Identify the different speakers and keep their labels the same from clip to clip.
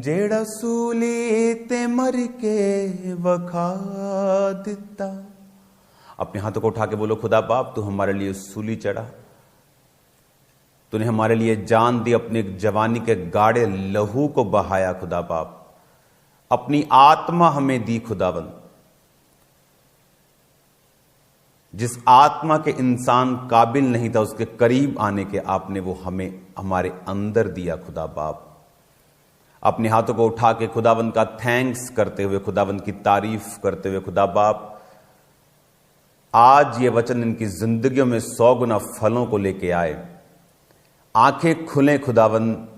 Speaker 1: जेड़ा सूली ते मर के वखा दिता। अपने हाथों को उठा के बोलो, खुदा बाप तू हमारे लिए सूली चढ़ा, तूने हमारे लिए जान दी, अपनी जवानी के गाढ़े लहू को बहाया खुदा बाप, अपनी आत्मा हमें दी खुदावंद। जिस आत्मा के इंसान काबिल नहीं था उसके करीब आने के, आपने वो हमें हमारे अंदर दिया खुदा बाप। अपने हाथों को उठा के खुदावंद का थैंक्स करते हुए, खुदावंद की तारीफ करते हुए, खुदा बाप आज ये वचन इनकी जिंदगियों में 100 गुना फलों को लेके आए। आंखें खुलें खुदावंद,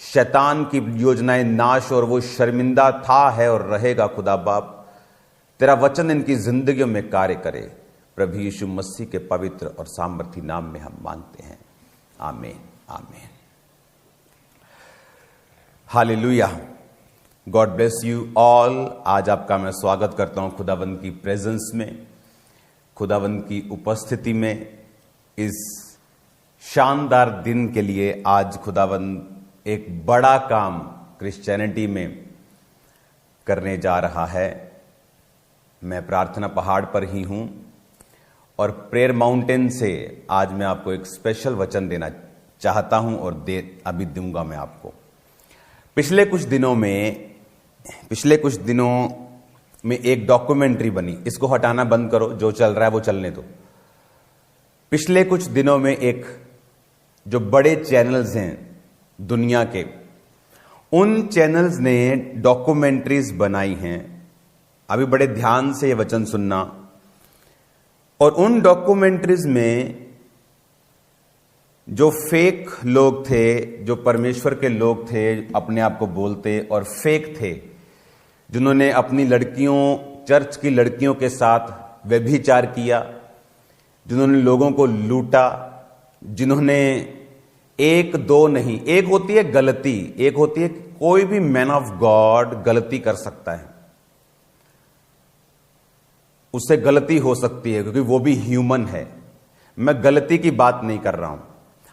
Speaker 1: शैतान की योजनाएं नाश, और वो शर्मिंदा था, है और रहेगा खुदा बाप। तेरा वचन इनकी जिंदगियों में कार्य करे। प्रभु यीशु मसीह के पवित्र और सामर्थी नाम में हम मांगते हैं, आमीन आमीन। Hallelujah. God bless you all. आज आपका मैं स्वागत करता हूं खुदावंद की प्रेजेंस में, खुदावंद की उपस्थिति में, इस शानदार दिन के लिए। आज खुदावंद एक बड़ा काम क्रिश्चियनिटी में करने जा रहा है। मैं प्रार्थना पहाड़ पर ही हूं और प्रेयर माउंटेन से आज मैं आपको एक स्पेशल वचन देना चाहता हूं और अभी दूंगा मैं आपको। पिछले कुछ दिनों में एक डॉक्यूमेंट्री बनी। इसको हटाना बंद करो, जो चल रहा है वो चलने दो। पिछले कुछ दिनों में एक जो बड़े चैनल्स हैं दुनिया के, उन चैनल्स ने डॉक्यूमेंट्रीज बनाई हैं। अभी बड़े ध्यान से ये वचन सुनना। और उन डॉक्यूमेंट्रीज में जो फेक लोग थे, जो परमेश्वर के लोग थे, अपने आप को बोलते और फेक थे, जिन्होंने अपनी लड़कियों, चर्च की लड़कियों के साथ व्यभिचार किया, जिन्होंने लोगों को लूटा, जिन्होंने एक दो नहीं, एक होती है गलती, एक होती है कोई भी मैन ऑफ गॉड गलती कर सकता है, उससे गलती हो सकती है क्योंकि वो भी ह्यूमन है। मैं गलती की बात नहीं कर रहा हूं,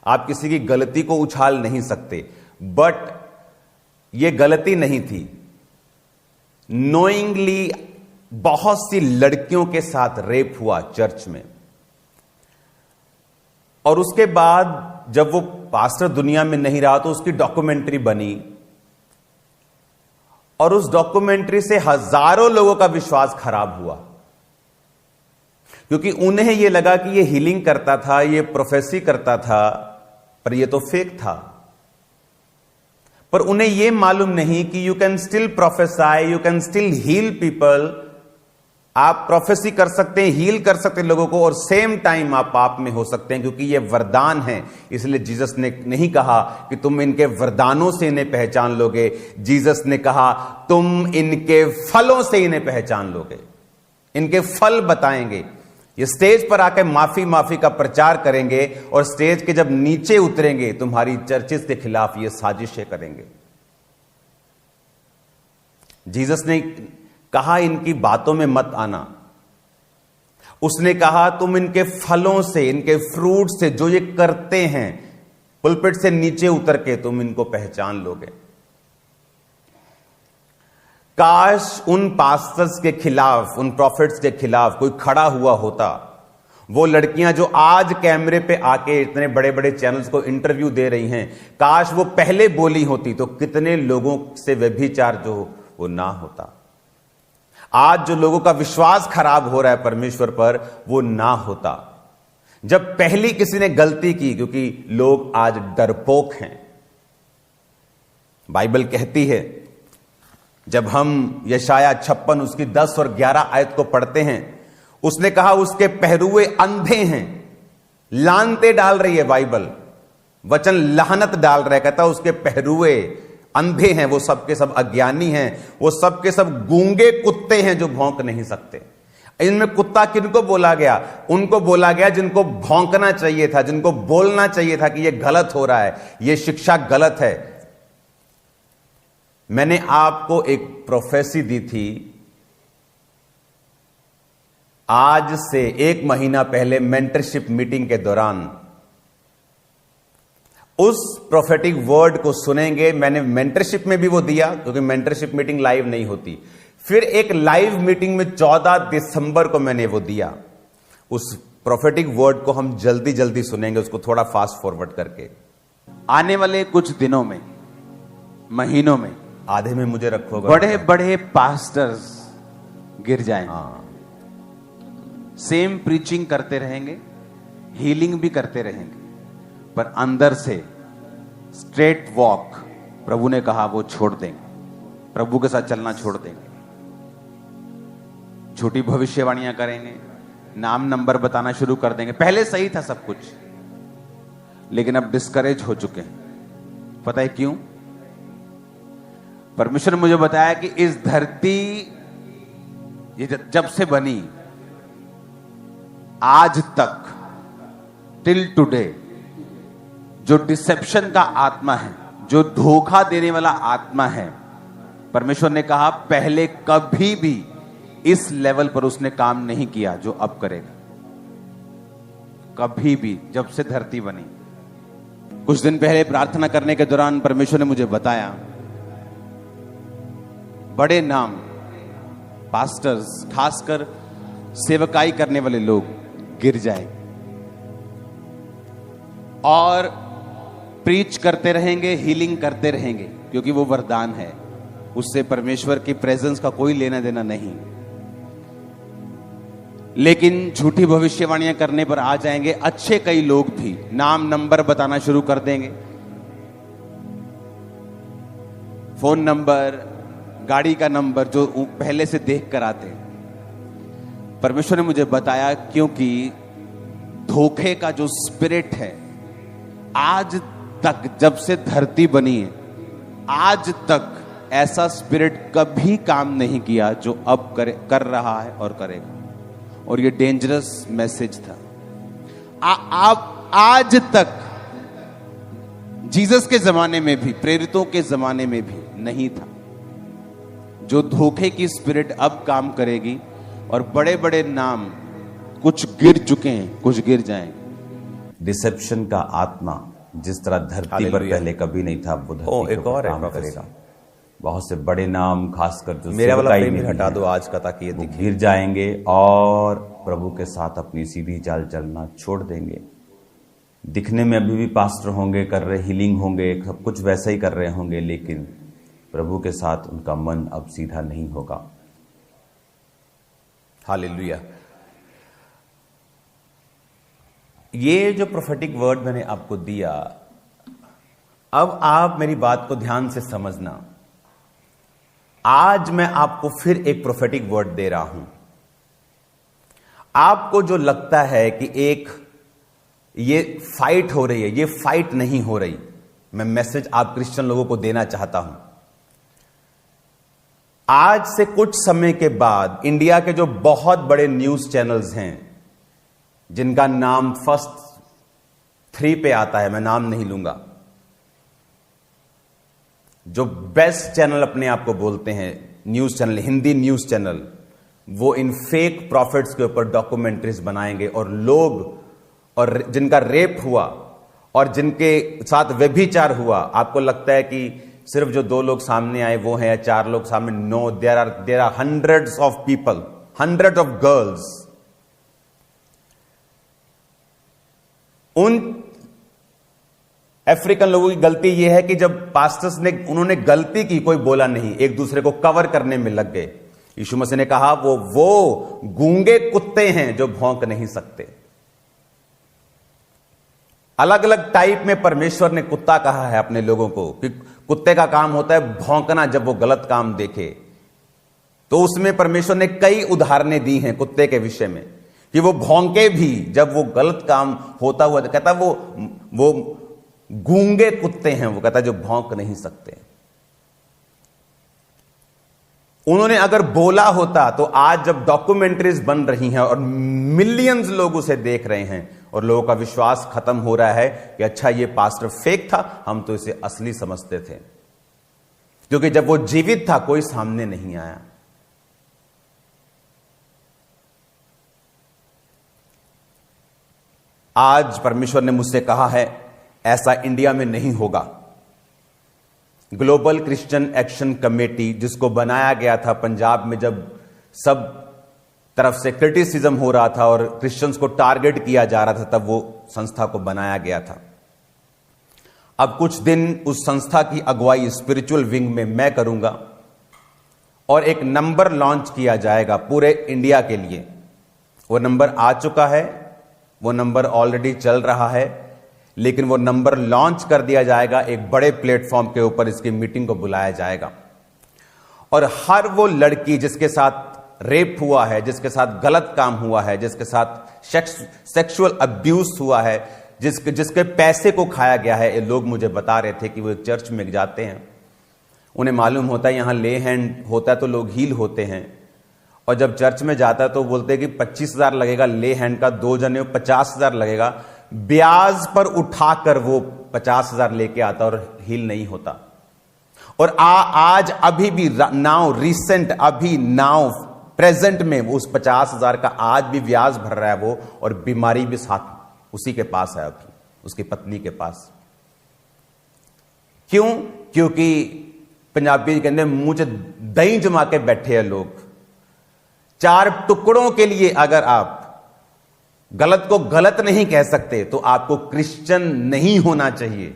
Speaker 1: आप किसी की गलती को उछाल नहीं सकते, बट ये गलती नहीं थी। नोइंगली बहुत सी लड़कियों के साथ रेप हुआ चर्च में, और उसके बाद जब वो पास्टर दुनिया में नहीं रहा तो उसकी डॉक्यूमेंट्री बनी, और उस डॉक्यूमेंट्री से हजारों लोगों का विश्वास खराब हुआ, क्योंकि उन्हें यह लगा कि ये हीलिंग करता था, ये प्रोफेसी करता था, पर ये तो फेक था। पर उन्हें यह मालूम नहीं कि you can still prophesy, you can still heal people. आप प्रोफेसी कर सकते हैं, हील कर सकते हैं लोगों को, और सेम टाइम आप पाप में हो सकते हैं, क्योंकि ये वरदान है। इसलिए जीसस ने नहीं कहा कि तुम इनके वरदानों से इन्हें पहचान लोगे, जीसस ने कहा तुम इनके फलों से इन्हें पहचान लोगे, इनके फल बताएंगे। ये स्टेज पर आकर माफी का प्रचार करेंगे, और स्टेज के जब नीचे उतरेंगे तुम्हारी चर्चेस के खिलाफ ये साजिशें करेंगे। जीसस ने कहा इनकी बातों में मत आना, उसने कहा तुम इनके फलों से, इनके फ्रूट से, जो ये करते हैं, पुलपिट से नीचे उतर के तुम इनको पहचान लोगे। काश उन पास्टर्स के खिलाफ, उन प्रॉफिट्स के खिलाफ कोई खड़ा हुआ होता। वो लड़कियां जो आज कैमरे पे आके इतने बड़े बड़े चैनल्स को इंटरव्यू दे रही हैं, काश वो पहले बोली होती तो कितने लोगों से व्यभिचार जो वो ना होता। आज जो लोगों का विश्वास खराब हो रहा है परमेश्वर पर, वो ना होता जब पहली किसी ने गलती की, क्योंकि लोग आज डरपोक हैं। बाइबल कहती है, जब हम यशाया 56 उसकी 10 और 11 आयत को पढ़ते हैं, उसने कहा उसके पहरुए अंधे हैं। लानते डाल रही है बाइबल, वचन लानत डाल रहा है, कहता उसके पहरुए अंधे हैं, वो सबके सब अज्ञानी हैं, वो सबके सब गूंगे कुत्ते हैं जो भौंक नहीं सकते। इनमें कुत्ता किनको बोला गया? उनको बोला गया जिनको भौंकना चाहिए था, जिनको बोलना चाहिए था कि यह गलत हो रहा है, यह शिक्षा गलत है। मैंने आपको एक प्रोफेसी दी थी आज से 1 महीना पहले मेंटरशिप मीटिंग के दौरान। उस प्रोफेटिक वर्ड को सुनेंगे। मैंने मेंटरशिप में भी वो दिया, क्योंकि मेंटरशिप मीटिंग लाइव नहीं होती। फिर एक लाइव मीटिंग में 14 दिसंबर को मैंने वो दिया। उस प्रोफेटिक वर्ड को हम जल्दी जल्दी सुनेंगे, उसको थोड़ा फास्ट फॉरवर्ड करके।
Speaker 2: आने वाले कुछ दिनों में, महीनों में,
Speaker 1: आधे में मुझे रखोगे,
Speaker 2: बड़े बड़े पास्टर्स गिर जाएंगे।
Speaker 1: हाँ,
Speaker 2: सेम प्रीचिंग करते रहेंगे, हीलिंग भी करते रहेंगे, पर अंदर से स्ट्रेट वॉक प्रभु ने कहा वो छोड़ देंगे, प्रभु के साथ चलना छोड़ देंगे। झूठी भविष्यवाणियां करेंगे, नाम नंबर बताना शुरू कर देंगे। पहले सही था सब कुछ, लेकिन अब डिस्करेज हो चुके हैं। पता है क्यों? परमेश्वर ने मुझे बताया कि इस धरती ये जब से बनी आज तक, टिल टुडे, जो डिसेप्शन का आत्मा है, जो धोखा देने वाला आत्मा है, परमेश्वर ने कहा पहले कभी भी इस लेवल पर उसने काम नहीं किया जो अब करेगा। कभी भी, जब से धरती बनी। कुछ दिन पहले प्रार्थना करने के दौरान परमेश्वर ने मुझे बताया बड़े नाम, पास्टर्स, खासकर सेवकाई करने वाले लोग गिर जाएंगे और प्रीच करते रहेंगे, हीलिंग करते रहेंगे, क्योंकि वो वरदान है, उससे परमेश्वर की प्रेजेंस का कोई लेना देना नहीं। लेकिन झूठी भविष्यवाणियां करने पर आ जाएंगे अच्छे कई लोग भी, नाम नंबर बताना शुरू कर देंगे, फोन नंबर, गाड़ी का नंबर जो पहले से देख कर आते हैं। परमेश्वर ने मुझे बताया क्योंकि धोखे का जो स्पिरिट है, आज तक जब से धरती बनी है, आज तक ऐसा स्पिरिट कभी काम नहीं किया जो अब कर रहा है और करेगा। और ये डेंजरस मैसेज था। आप आज तक जीसस के जमाने में भी, प्रेरितों के जमाने में भी नहीं था। जो धोखे की स्पिरिट अब काम करेगी और बड़े बड़े नाम कुछ गिर चुके हैं, कुछ गिर जाएंगे।
Speaker 1: डिसेप्शन का आत्मा जिस तरह धरती पर पहले कभी नहीं था, वो धरती
Speaker 3: एक और
Speaker 1: काम करेगा। बहुत से बड़े नाम, खासकर जो
Speaker 3: मेरा वाला फ्रेम भी हटा दो आज का, ताकि ये दिखे।
Speaker 1: गिर जाएंगे और प्रभु के साथ अपनी सीधी चाल चलना छोड़ देंगे। दिखने में अभी भी पास्टर होंगे, कर रहे हीलिंग होंगे, सब कुछ वैसा ही कर रहे होंगे, लेकिन प्रभु के साथ उनका मन अब सीधा नहीं होगा।
Speaker 3: हालेलुया।
Speaker 1: ये जो प्रोफेटिक वर्ड मैंने आपको दिया, अब आप मेरी बात को ध्यान से समझना। आज मैं आपको फिर एक प्रोफेटिक वर्ड दे रहा हूं। आपको जो लगता है कि एक ये फाइट हो रही है, ये फाइट नहीं हो रही। मैं मैसेज आप क्रिश्चियन लोगों को देना चाहता हूं। आज से कुछ समय के बाद इंडिया के जो बहुत बड़े न्यूज चैनल्स हैं, जिनका नाम फर्स्ट 3 पे आता है, मैं नाम नहीं लूंगा, जो बेस्ट चैनल अपने आप को बोलते हैं, news channel, Hindi news channel, वो इन फेक प्रॉफिट्स के ऊपर डॉक्यूमेंट्रीज बनाएंगे। और लोग, और जिनका रेप हुआ और जिनके साथ व्यभिचार हुआ, आपको लगता है कि सिर्फ जो 2 लोग सामने आए वो हैं, या 4 लोग सामने? No, there are hundreds of people, hundred of girls. उन अफ्रीकन लोगों की गलती यह है कि जब पास्टर्स ने, उन्होंने गलती की, कोई बोला नहीं, एक दूसरे को कवर करने में लग गए। यीशु मसीह ने कहा वो गूंगे कुत्ते हैं जो भौंक नहीं सकते। अलग अलग टाइप में परमेश्वर ने कुत्ता कहा है अपने लोगों को, कि कुत्ते का काम होता है भौंकना जब वो गलत काम देखे। तो उसमें परमेश्वर ने कई उदाहरणें दी हैं कुत्ते के विषय में, कि वो भौंके भी जब वो गलत काम होता हुआ। कहता वो गूंगे कुत्ते हैं, वो कहता जो भौंक नहीं सकते। उन्होंने अगर बोला होता तो आज जब डॉक्यूमेंट्रीज बन रही हैं और मिलियंस लोग उसे देख रहे हैं और लोगों का विश्वास खत्म हो रहा है कि अच्छा ये पास्टर फेक था, हम तो इसे असली समझते थे, क्योंकि जब वो जीवित था कोई सामने नहीं आया। आज परमेश्वर ने मुझसे कहा है ऐसा इंडिया में नहीं होगा। ग्लोबल क्रिश्चियन एक्शन कमेटी, जिसको बनाया गया था पंजाब में जब सब तरफ से क्रिटिसिज्म हो रहा था और क्रिश्चियंस को टारगेट किया जा रहा था, तब वो संस्था को बनाया गया था। अब कुछ दिन उस संस्था की अगुवाई स्पिरिचुअल विंग में मैं करूंगा और एक नंबर लॉन्च किया जाएगा पूरे इंडिया के लिए। वो नंबर आ चुका है, वो नंबर ऑलरेडी चल रहा है, लेकिन वो नंबर लॉन्च कर दिया जाएगा। एक बड़े प्लेटफॉर्म के ऊपर इसकी मीटिंग को बुलाया जाएगा और हर वो लड़की जिसके साथ रेप हुआ है, जिसके साथ गलत काम हुआ है, जिसके साथ सेक्सुअल अब्यूज हुआ है, जिसके पैसे को खाया गया है, ये लोग मुझे बता रहे थे कि वो एक चर्च में जाते हैं, उन्हें मालूम होता है यहां ले हैंड होता है तो लोग हील होते हैं, और जब चर्च में जाता है तो बोलते हैं कि 25,000 लगेगा ले हैंड का, 2 जने 50,000 लगेगा। ब्याज पर उठाकर वो 50,000 लेके आता और हील नहीं होता। और आज अभी भी नाउ रिसेंट अभी नाउ प्रेजेंट में उस 50,000 का आज भी ब्याज भर रहा है वो, और बीमारी भी साथ उसी के पास है, अभी उसकी पत्नी के पास। क्यों? क्योंकि पंजाबी कहते हैं मुंह च दही जमा के बैठे हैं लोग। 4 टुकड़ों के लिए अगर आप गलत को गलत नहीं कह सकते तो आपको क्रिश्चियन नहीं होना चाहिए।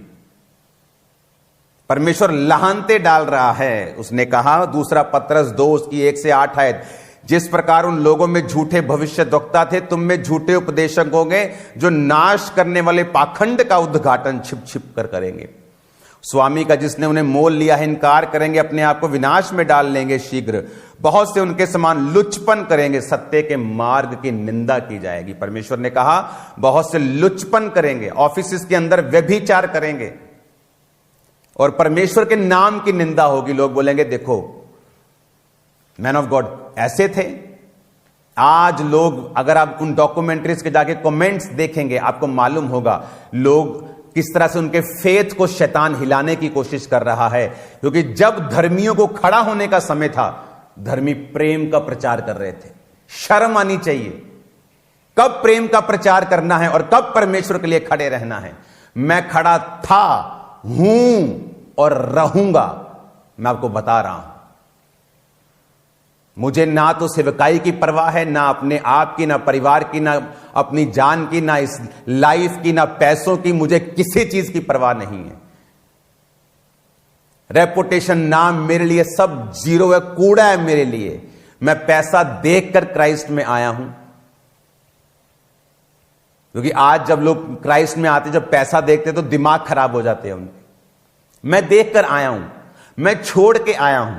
Speaker 1: परमेश्वर लाहनते डाल रहा है। उसने कहा, दूसरा पत्रस 2 उसकी 1 से 8 आयत, जिस प्रकार उन लोगों में झूठे भविष्यद्वक्ता थे, तुम में झूठे उपदेशक होंगे जो नाश करने वाले पाखंड का उद्घाटन छिप छिप कर करेंगे। स्वामी का जिसने उन्हें मोल लिया है इनकार करेंगे, अपने आप को विनाश में डाल लेंगे शीघ्र। बहुत से उनके समान लुचपन करेंगे, सत्य के मार्ग की निंदा की जाएगी। परमेश्वर ने कहा बहुत से लुचपन करेंगे, ऑफिस के अंदर व्यभिचार करेंगे और परमेश्वर के नाम की निंदा होगी। लोग बोलेंगे देखो मैन ऑफ गॉड ऐसे थे। आज लोग, अगर आप उन डॉक्यूमेंट्रीज के जाके कमेंट्स देखेंगे, आपको मालूम होगा लोग किस तरह से उनके फेथ को शैतान हिलाने की कोशिश कर रहा है। क्योंकि जब धर्मियों को खड़ा होने का समय था, धर्मी प्रेम का प्रचार कर रहे थे। शर्म आनी चाहिए। कब प्रेम का प्रचार करना है और कब परमेश्वर के लिए खड़े रहना है। मैं खड़ा था, हूं और रहूंगा। मैं आपको बता रहा हूं, मुझे ना तो सेवकाई की परवाह है, ना अपने आप की, ना परिवार की, ना अपनी जान की, ना इस लाइफ की, ना पैसों की। मुझे किसी चीज की परवाह नहीं है। रेपुटेशन, नाम मेरे लिए सब जीरो है, कूड़ा है मेरे लिए। मैं पैसा देखकर क्राइस्ट में आया हूं। क्योंकि आज जब लोग क्राइस्ट में आते, जब पैसा देखते तो दिमाग खराब हो जाते हैं उनके। मैं देखकर आया हूं, मैं छोड़ के आया हूं।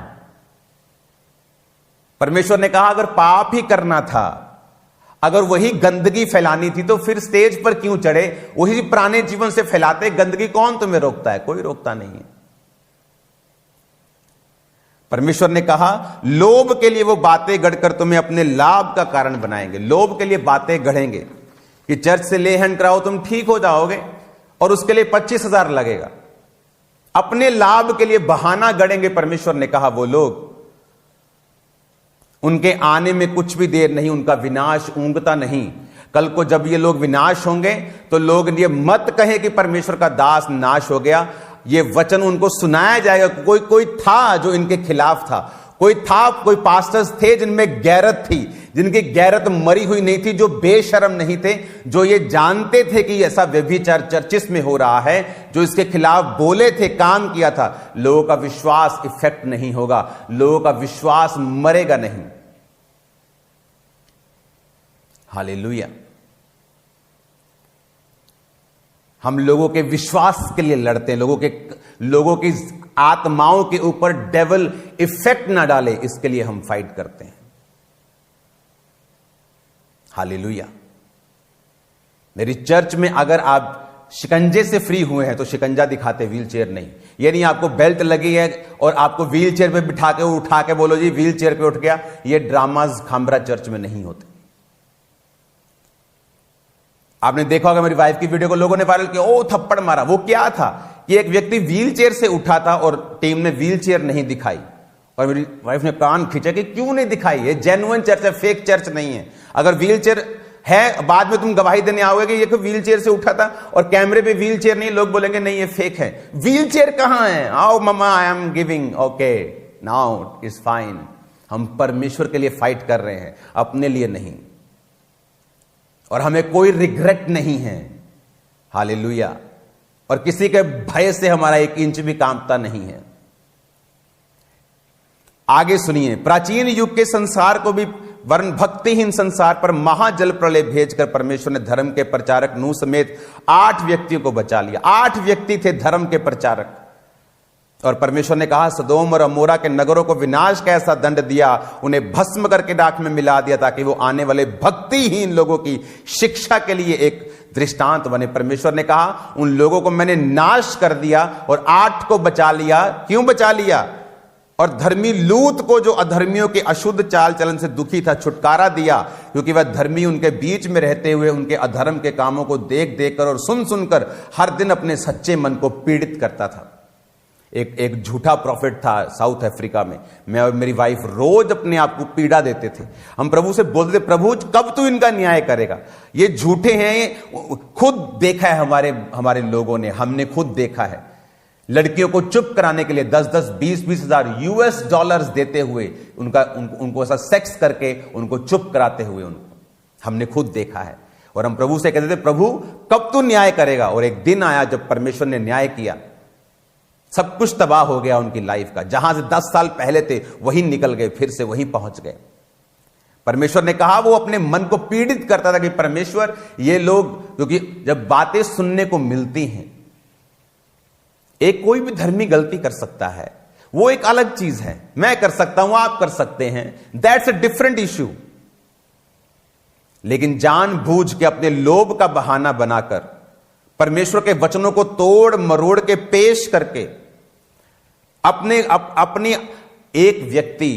Speaker 1: परमेश्वर ने कहा अगर पाप ही करना था, अगर वही गंदगी फैलानी थी, तो फिर स्टेज पर क्यों चढ़े? वही पुराने जीवन से फैलाते गंदगी। कौन तुम्हें रोकता है? कोई रोकता नहीं है। परमेश्वर ने कहा लोभ के लिए वो बातें गढ़कर तुम्हें अपने लाभ का कारण बनाएंगे। लोभ के लिए बातें गढ़ेंगे कि चर्च से ले हैंड कराओ तुम ठीक हो जाओगे, और उसके लिए 25,000 लगेगा। अपने लाभ के लिए बहाना गढ़ेंगे। परमेश्वर ने कहा वो लोग, उनके आने में कुछ भी देर नहीं, उनका विनाश ऊंघता नहीं। कल को जब ये लोग विनाश होंगे तो लोग ये मत कहें कि परमेश्वर का दास नाश हो गया। ये वचन उनको सुनाया जाएगा। कोई था जो इनके खिलाफ था, कोई पास्टर्स थे जिनमें गैरत थी, जिनकी गैरत मरी हुई नहीं थी, जो बेशर्म नहीं थे, जो ये जानते थे कि ऐसा व्यभिचार चर्चिस में हो रहा है, जो इसके खिलाफ बोले थे, काम किया था। लोगों का विश्वास इफेक्ट नहीं होगा, लोगों का विश्वास मरेगा नहीं। हालेलुया। हम लोगों के विश्वास के लिए लड़ते हैं। लोगों की आत्माओं के ऊपर डेविल इफेक्ट ना डाले, इसके लिए हम फाइट करते हैं। हालेलुया। मेरी चर्च में अगर आप शिकंजे से फ्री हुए हैं तो शिकंजा दिखाते, व्हील चेयर नहीं। यानी आपको बेल्ट लगी है और आपको व्हील चेयर पे बिठा के उठा के बोलो जी व्हील चेयर पे उठ गया। ये ड्रामाज खामरा चर्च में नहीं होते। आपने देखा होगा मेरी वाइफ की वीडियो को लोगों ने वायरल किया, ओ थप्पड़ मारा। वो क्या था कि एक व्यक्ति व्हील चेयर से उठा था और टीम ने व्हील चेयर नहीं दिखाई, और मेरी वाइफ ने कान खींचा कि क्यों नहीं दिखाई? ये जेन्युइन चर्च है, फेक चर्च नहीं है। अगर व्हील चेयर है। बाद में तुम गवाही देने आओगे कि ये तो व्हील चेयर से उठा था और कैमरे पे व्हील चेयर नहीं, लोग बोलेंगे नहीं ये फेक है। व्हील चेयर कहां है? आओ मम्मा, I am giving, okay now is fine. हम परमेश्वर के लिए फाइट कर रहे हैं, अपने लिए नहीं, और हमें कोई रिग्रेट नहीं है। हालेलुया। और किसी के भय से हमारा 1 इंच भी कांपता नहीं है। आगे सुनिए, प्राचीन युग के संसार को भी वर्ण भक्तिहीन संसार पर महाजल प्रलय भेजकर परमेश्वर ने धर्म के प्रचारक नूह समेत 8 व्यक्तियों को बचा लिया। 8 व्यक्ति थे धर्म के प्रचारक, और परमेश्वर ने कहा सदोम और अमोरा के नगरों को विनाश का ऐसा दंड दिया, उन्हें भस्म करके राख में मिला दिया, ताकि वो आने वाले भक्तिहीन लोगों की शिक्षा के लिए एक दृष्टांत बने। परमेश्वर ने कहा उन लोगों को मैंने नाश कर दिया और 8 को बचा लिया। क्यों बचा लिया? और धर्मी लूत को, जो अधर्मियों के अशुद्ध चाल चलन से दुखी था, छुटकारा दिया, क्योंकि वह धर्मी उनके बीच में रहते हुए उनके अधर्म के कामों को देख देख कर और सुन सुनकर हर दिन अपने सच्चे मन को पीड़ित करता था। एक झूठा प्रॉफिट था साउथ अफ्रीका में। मैं और मेरी वाइफ रोज अपने आप को पीड़ा देते थे। हम प्रभु से बोलते थे प्रभु कब तू इनका न्याय करेगा, ये झूठे हैं। खुद देखा है हमारे लोगों ने, हमने खुद देखा है लड़कियों को चुप कराने के लिए 10-10, 20-20 हजार US डॉलर्स देते हुए उनको ऐसा सेक्स करके उनको चुप कराते हुए हमने खुद देखा है। और हम प्रभु से कहते थे प्रभु कब तू न्याय करेगा। और एक दिन आया जब परमेश्वर ने न्याय किया, सब कुछ तबाह हो गया उनकी लाइफ का। जहां से 10 साल पहले थे वहीं निकल गए, फिर से वहीं पहुंच गए। परमेश्वर ने कहा, वो अपने मन को पीड़ित करता था कि परमेश्वर ये लोग, क्योंकि जब बातें सुनने को मिलती हैं, एक कोई भी धर्मी गलती कर सकता है, वो एक अलग चीज है। मैं कर सकता हूं, आप कर सकते हैं, दैट्स अ डिफरेंट इश्यू। लेकिन जानबूझ के अपने लोभ का बहाना बनाकर परमेश्वर के वचनों को तोड़ मरोड़ के पेश करके अपनी एक व्यक्ति,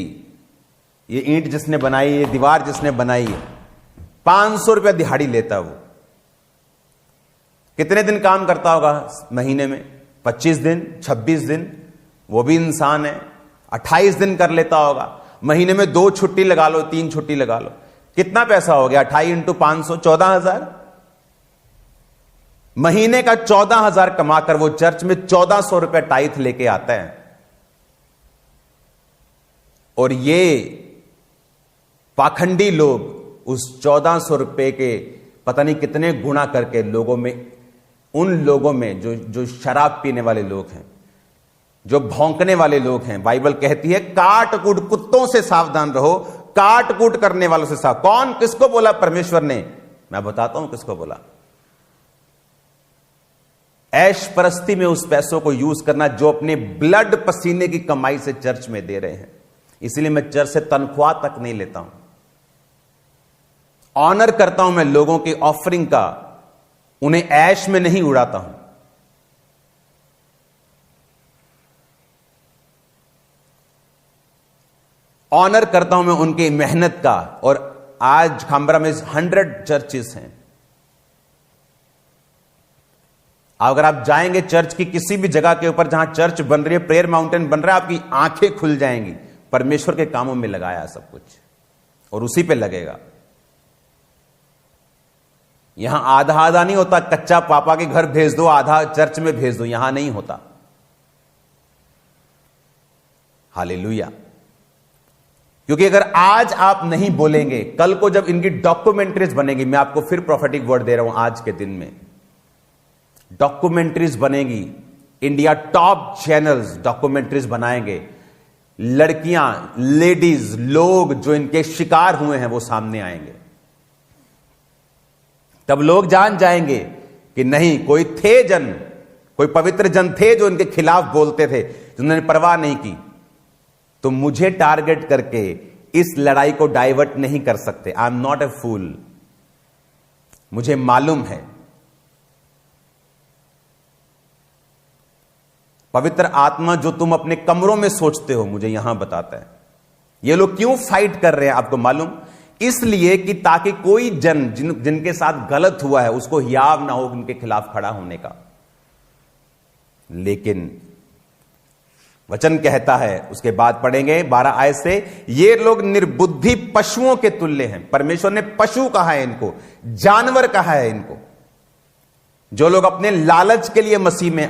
Speaker 1: ये ईंट जिसने बनाई, ये दीवार जिसने बनाई, 500 रुपया दिहाड़ी लेता। वो कितने दिन काम करता होगा महीने में? 25 दिन, 26 दिन, वो भी इंसान है। 28 दिन कर लेता होगा, महीने में 2 छुट्टी लगा लो, 3 छुट्टी लगा लो, कितना पैसा हो गया? 28 इंटू 500, 14,000। महीने का 14,000 कमाकर वो चर्च में 1400 रुपए टाइथ लेके आता है। और ये पाखंडी लोग उस 1400 रुपए के पता नहीं कितने गुणा करके लोगों में, उन लोगों में जो शराब पीने वाले लोग हैं, जो भौंकने वाले लोग हैं, बाइबल कहती है काट कूट कुत्तों से सावधान रहो, काट कूट करने वालों से सावधान। कौन, किसको बोला परमेश्वर ने? मैं बताता हूं किसको बोला। ऐश परस्ती में उस पैसों को यूज करना जो अपने ब्लड पसीने की कमाई से चर्च में दे रहे हैं। इसलिए मैं चर्च से तनख्वाह तक नहीं लेता हूं, ऑनर करता हूं मैं लोगों की ऑफरिंग का, उन्हें ऐश में नहीं उड़ाता हूं। ऑनर करता हूं मैं उनकी मेहनत का। और आज खांबरा में 100 चर्चेस हैं। अगर आप जाएंगे चर्च की किसी भी जगह के ऊपर जहां चर्च बन रही है, प्रेयर माउंटेन बन रहा है, आपकी आंखें खुल जाएंगी। परमेश्वर के कामों में लगाया सब कुछ और उसी पे लगेगा। यहां आधा आधा नहीं होता, कच्चा पापा के घर भेज दो, आधा चर्च में भेज दो, यहां नहीं होता। हालेलुया। क्योंकि अगर आज आप नहीं बोलेंगे, कल को जब इनकी डॉक्यूमेंट्रीज बनेगी, मैं आपको फिर प्रोफेटिक वर्ड दे रहा हूं, आज के दिन में डॉक्यूमेंट्रीज बनेगी, इंडिया टॉप चैनल्स डॉक्यूमेंट्रीज बनाएंगे, लड़कियां, लेडीज, लोग जो इनके शिकार हुए हैं वो सामने आएंगे। तब लोग जान जाएंगे कि नहीं, कोई थे जन, कोई पवित्र जन थे जो इनके खिलाफ बोलते थे, जिन्होंने परवाह नहीं की। तो मुझे टारगेट करके इस लड़ाई को डाइवर्ट नहीं कर सकते। आई एम नॉट ए फूल। मुझे मालूम है पवित्र आत्मा जो तुम अपने कमरों में सोचते हो, मुझे यहां बताता है। ये लोग क्यों फाइट कर रहे हैं आपको मालूम? इसलिए कि ताकि कोई जन जिनके साथ गलत हुआ है उसको हियाव ना हो उनके खिलाफ खड़ा होने का। लेकिन वचन कहता है, उसके बाद पढ़ेंगे 12 आयत से, ये लोग निर्बुद्धि पशुओं के तुल्य हैं। परमेश्वर ने पशु कहा है इनको, जानवर कहा है इनको, जो लोग अपने लालच के लिए मसीह में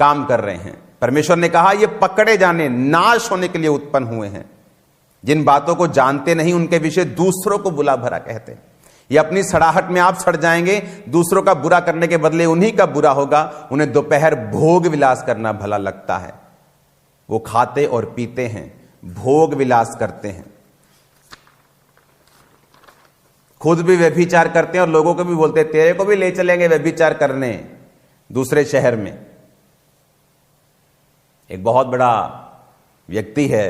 Speaker 1: काम कर रहे हैं। परमेश्वर ने कहा ये पकड़े जाने, नाश होने के लिए उत्पन्न हुए हैं। जिन बातों को जानते नहीं उनके विषय दूसरों को बुरा भला कहते हैं। ये अपनी सड़ाहट में आप सड़ जाएंगे, दूसरों का बुरा करने के बदले उन्हीं का बुरा होगा। उन्हें दोपहर भोग विलास करना भला लगता है। वो खाते और पीते हैं, भोग विलास करते हैं, खुद भी व्यभिचार करते हैं और लोगों को भी बोलते हैं तेरे को भी ले चलेंगे व्यभिचार करने दूसरे शहर में। एक बहुत बड़ा व्यक्ति है,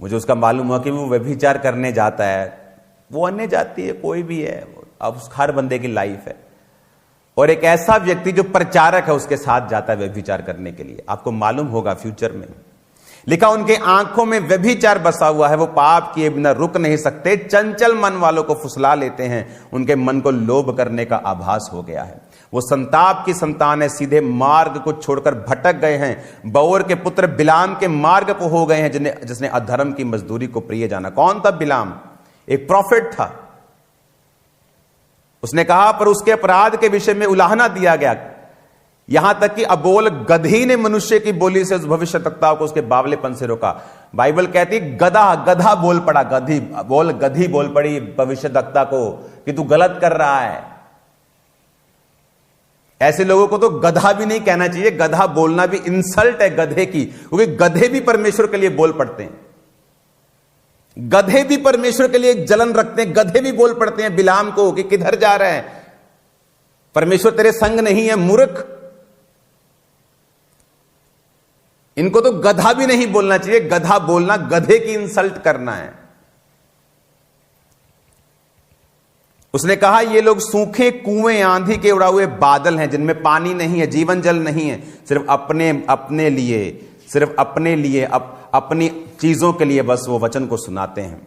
Speaker 1: मुझे उसका मालूम हुआ कि वो व्यभिचार करने जाता है। वो अन्य जाति है, कोई भी है, अब हर बंदे की लाइफ है। और एक ऐसा व्यक्ति जो प्रचारक है उसके साथ जाता है व्यभिचार करने के लिए। आपको मालूम होगा फ्यूचर में लिखा, उनके आंखों में व्यभिचार बसा हुआ है, वो पाप किए बिना रुक नहीं सकते, चंचल मन वालों को फुसला लेते हैं, उनके मन को लोभ करने का आभास हो गया है। वो संताप की संतान है, सीधे मार्ग को छोड़कर भटक गए हैं। बओर के पुत्र बिलाम के मार्ग पर हो गए हैं, जिसने अधर्म की मजदूरी को प्रिय जाना। कौन था बिलाम? एक प्रॉफिट था। उसने कहा, पर उसके अपराध के विषय में उलाहना दिया गया, यहां तक कि अबोल गधी ने मनुष्य की बोली से उस भविष्यद्वक्ता को उसके बावलेपन से रोका। बाइबल कहती गधा बोल पड़ा, गधी बोल पड़ी भविष्यद्वक्ता को कि तू गलत कर रहा है। ऐसे लोगों को तो गधा भी नहीं कहना चाहिए। गधा बोलना भी इंसल्ट है गधे की, क्योंकि गधे भी परमेश्वर के लिए बोल पड़ते हैं। गधे भी परमेश्वर के लिए जलन रखते हैं। गधे भी बोल पड़ते हैं बिलाम को कि किधर जा रहे हैं, परमेश्वर तेरे संग नहीं है, मूर्ख। इनको तो गधा भी नहीं बोलना चाहिए। गधा बोलना गधे की इंसल्ट करना है। उसने कहा ये लोग सूखे कुएं, आंधी के उड़ा हुए बादल हैं, जिनमें पानी नहीं है, जीवन जल नहीं है, सिर्फ अपने लिए अपनी चीजों के लिए बस वो वचन को सुनाते हैं।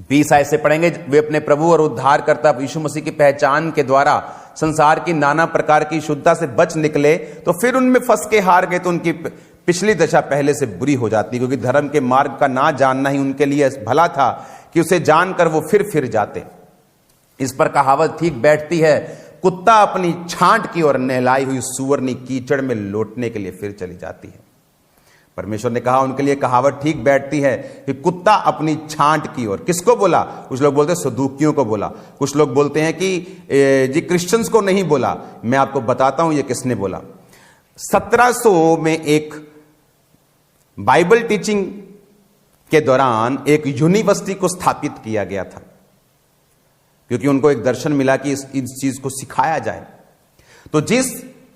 Speaker 1: 20 आयत से पढ़ेंगे, वे अपने प्रभु और उद्धारकर्ता यीशु मसीह की पहचान के द्वारा संसार की नाना प्रकार की शुद्धता से बच निकले, तो फिर उनमें फंस के हार गए, तो उनकी पिछली दशा पहले से बुरी हो जाती, क्योंकि धर्म के मार्ग का ना जानना ही उनके लिए भला था कि उसे जानकर वो फिर जाते। इस पर कहावत ठीक बैठती है, कुत्ता अपनी छांट की और नहलाई हुई सूअरनी कीचड़ में लौटने के लिए फिर चली जाती है। परमेश्वर ने कहा उनके लिए कहावत ठीक बैठती है कि कुत्ता अपनी छांट की ओर। किसको बोला? कुछ लोग बोलते हैं सदूकियों को बोला, कुछ लोग बोलते हैं कि जी क्रिश्चियंस को नहीं बोला। मैं आपको बताता हूं ये किसने बोला। 1700 में एक बाइबल टीचिंग के दौरान एक यूनिवर्सिटी को स्थापित किया गया था, क्योंकि उनको एक दर्शन मिला कि इस चीज को सिखाया जाए। तो जिस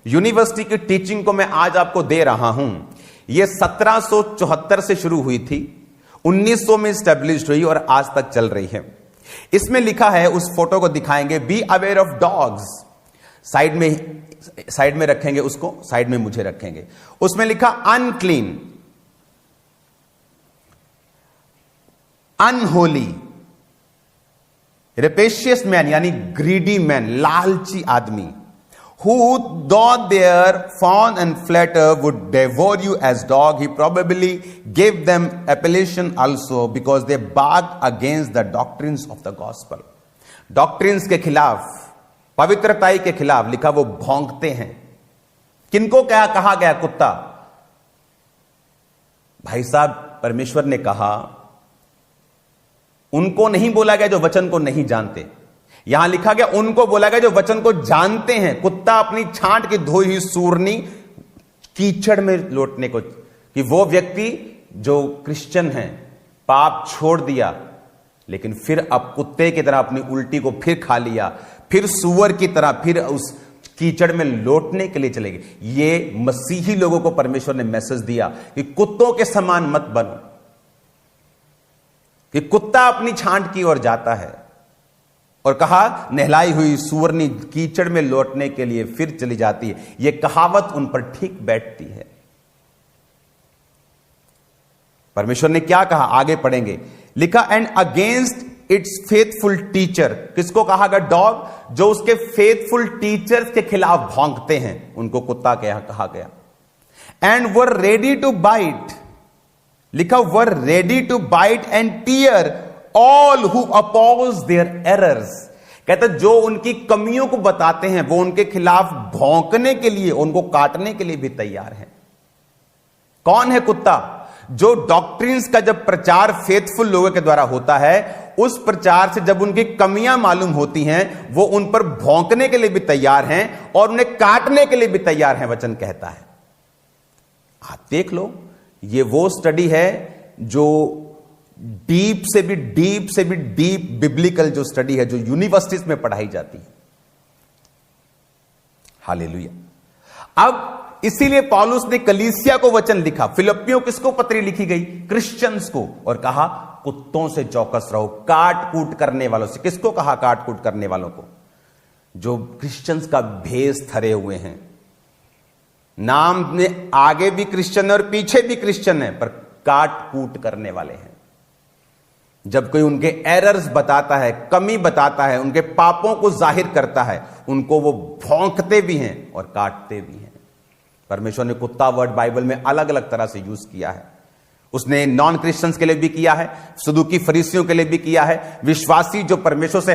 Speaker 1: यूनिवर्सिटी की टीचिंग को मैं आज आपको दे रहा हूं, यह 1774 से शुरू हुई थी, 1900 में स्टैब्लिश्ड हुई और आज तक चल रही है। इसमें लिखा है, उस फोटो को दिखाएंगे, B aware of dogs. Side में रखेंगे उसको, साइड में मुझे रखेंगे। उसमें लिखा अनक्लीन, अनहोली, रेपेशियस मैन यानी ग्रीडी मैन, लालची आदमी, who though their fawn and flatter would devour you as dog, he probably gave them appellation also because they barked against the doctrines of the gospel. Doctrines के खिलाफ, पवित्रताई के खिलाफ लिखा वो भौंकते हैं। किनको क्या कहा गया? कुत्ता। भाई साहब, परमेश्वर ने कहा, उनको नहीं बोला गया जो वचन को नहीं जानते। यहां लिखा गया उनको बोला गया जो वचन को जानते हैं। कुत्ता अपनी छांट की धोई हुई सूरनी कीचड़ में लौटने को, कि वो व्यक्ति जो क्रिश्चियन है, पाप छोड़ दिया, लेकिन फिर अब कुत्ते की तरह अपनी उल्टी को फिर खा लिया, फिर सूअर की तरह फिर उस कीचड़ में लौटने के लिए चले गए। ये मसीही लोगों को परमेश्वर ने मैसेज दिया कि कुत्तों के समान मत बनो, कि कुत्ता अपनी छांट की ओर जाता है, और कहा नहलाई हुई सूअरनी कीचड़ में लौटने के लिए फिर चली जाती है। यह कहावत उन पर ठीक बैठती है। परमेश्वर ने क्या कहा आगे पढ़ेंगे, लिखा and against it's faithful teacher. किसको कहा गया? डॉग। जो उसके फेथफुल टीचर्स के खिलाफ भौंकते हैं उनको कुत्ता कहा गया। And were ready to bite, लिखा were ready to bite and tear all who oppose their errors. कहते जो उनकी कमियों को बताते हैं वो उनके खिलाफ भौंकने के लिए, उनको काटने के लिए भी तैयार हैं। कौन है कुत्ता? जो डॉक्ट्रिन्स का जब प्रचार फेथफुल लोगों के द्वारा होता है, उस प्रचार से जब उनकी कमियां मालूम होती हैं, वो उन पर भौंकने के लिए भी तैयार हैं और उन्हें काटने के लिए भी तैयार हैं, वचन कहता है। आप देख लो, ये वो स्टडी है जो डीप से भी डीप बिब्लिकल जो स्टडी है, जो यूनिवर्सिटीज में पढ़ाई जाती है। हालेलुया। अब इसीलिए पौलुस ने कलीसिया को वचन लिखा। फिलिप्पियों किसको पत्री लिखी गई? क्रिश्चियंस को। और कहा कुत्तों से चौकस रहो, काट कूट करने वालों से। किसको कहा? काट कूट करने वालों को, जो क्रिश्चियंस का भेष धरे हुए हैं। नाम में आगे भी क्रिश्चियन है और पीछे भी क्रिश्चियन है, पर काट कूट करने वाले हैं। जब कोई उनके एरर्स बताता है, कमी बताता है, उनके पापों को जाहिर करता है, उनको वो भौंकते भी हैं और काटते भी हैं। परमेश्वर ने कुत्ता वर्ड बाइबल में अलग अलग तरह से यूज किया है। उसने नॉन क्रिश्चियंस के लिए भी किया है, सदुकी फरीसियों के लिए भी किया है, विश्वासी जो परमेश्वर से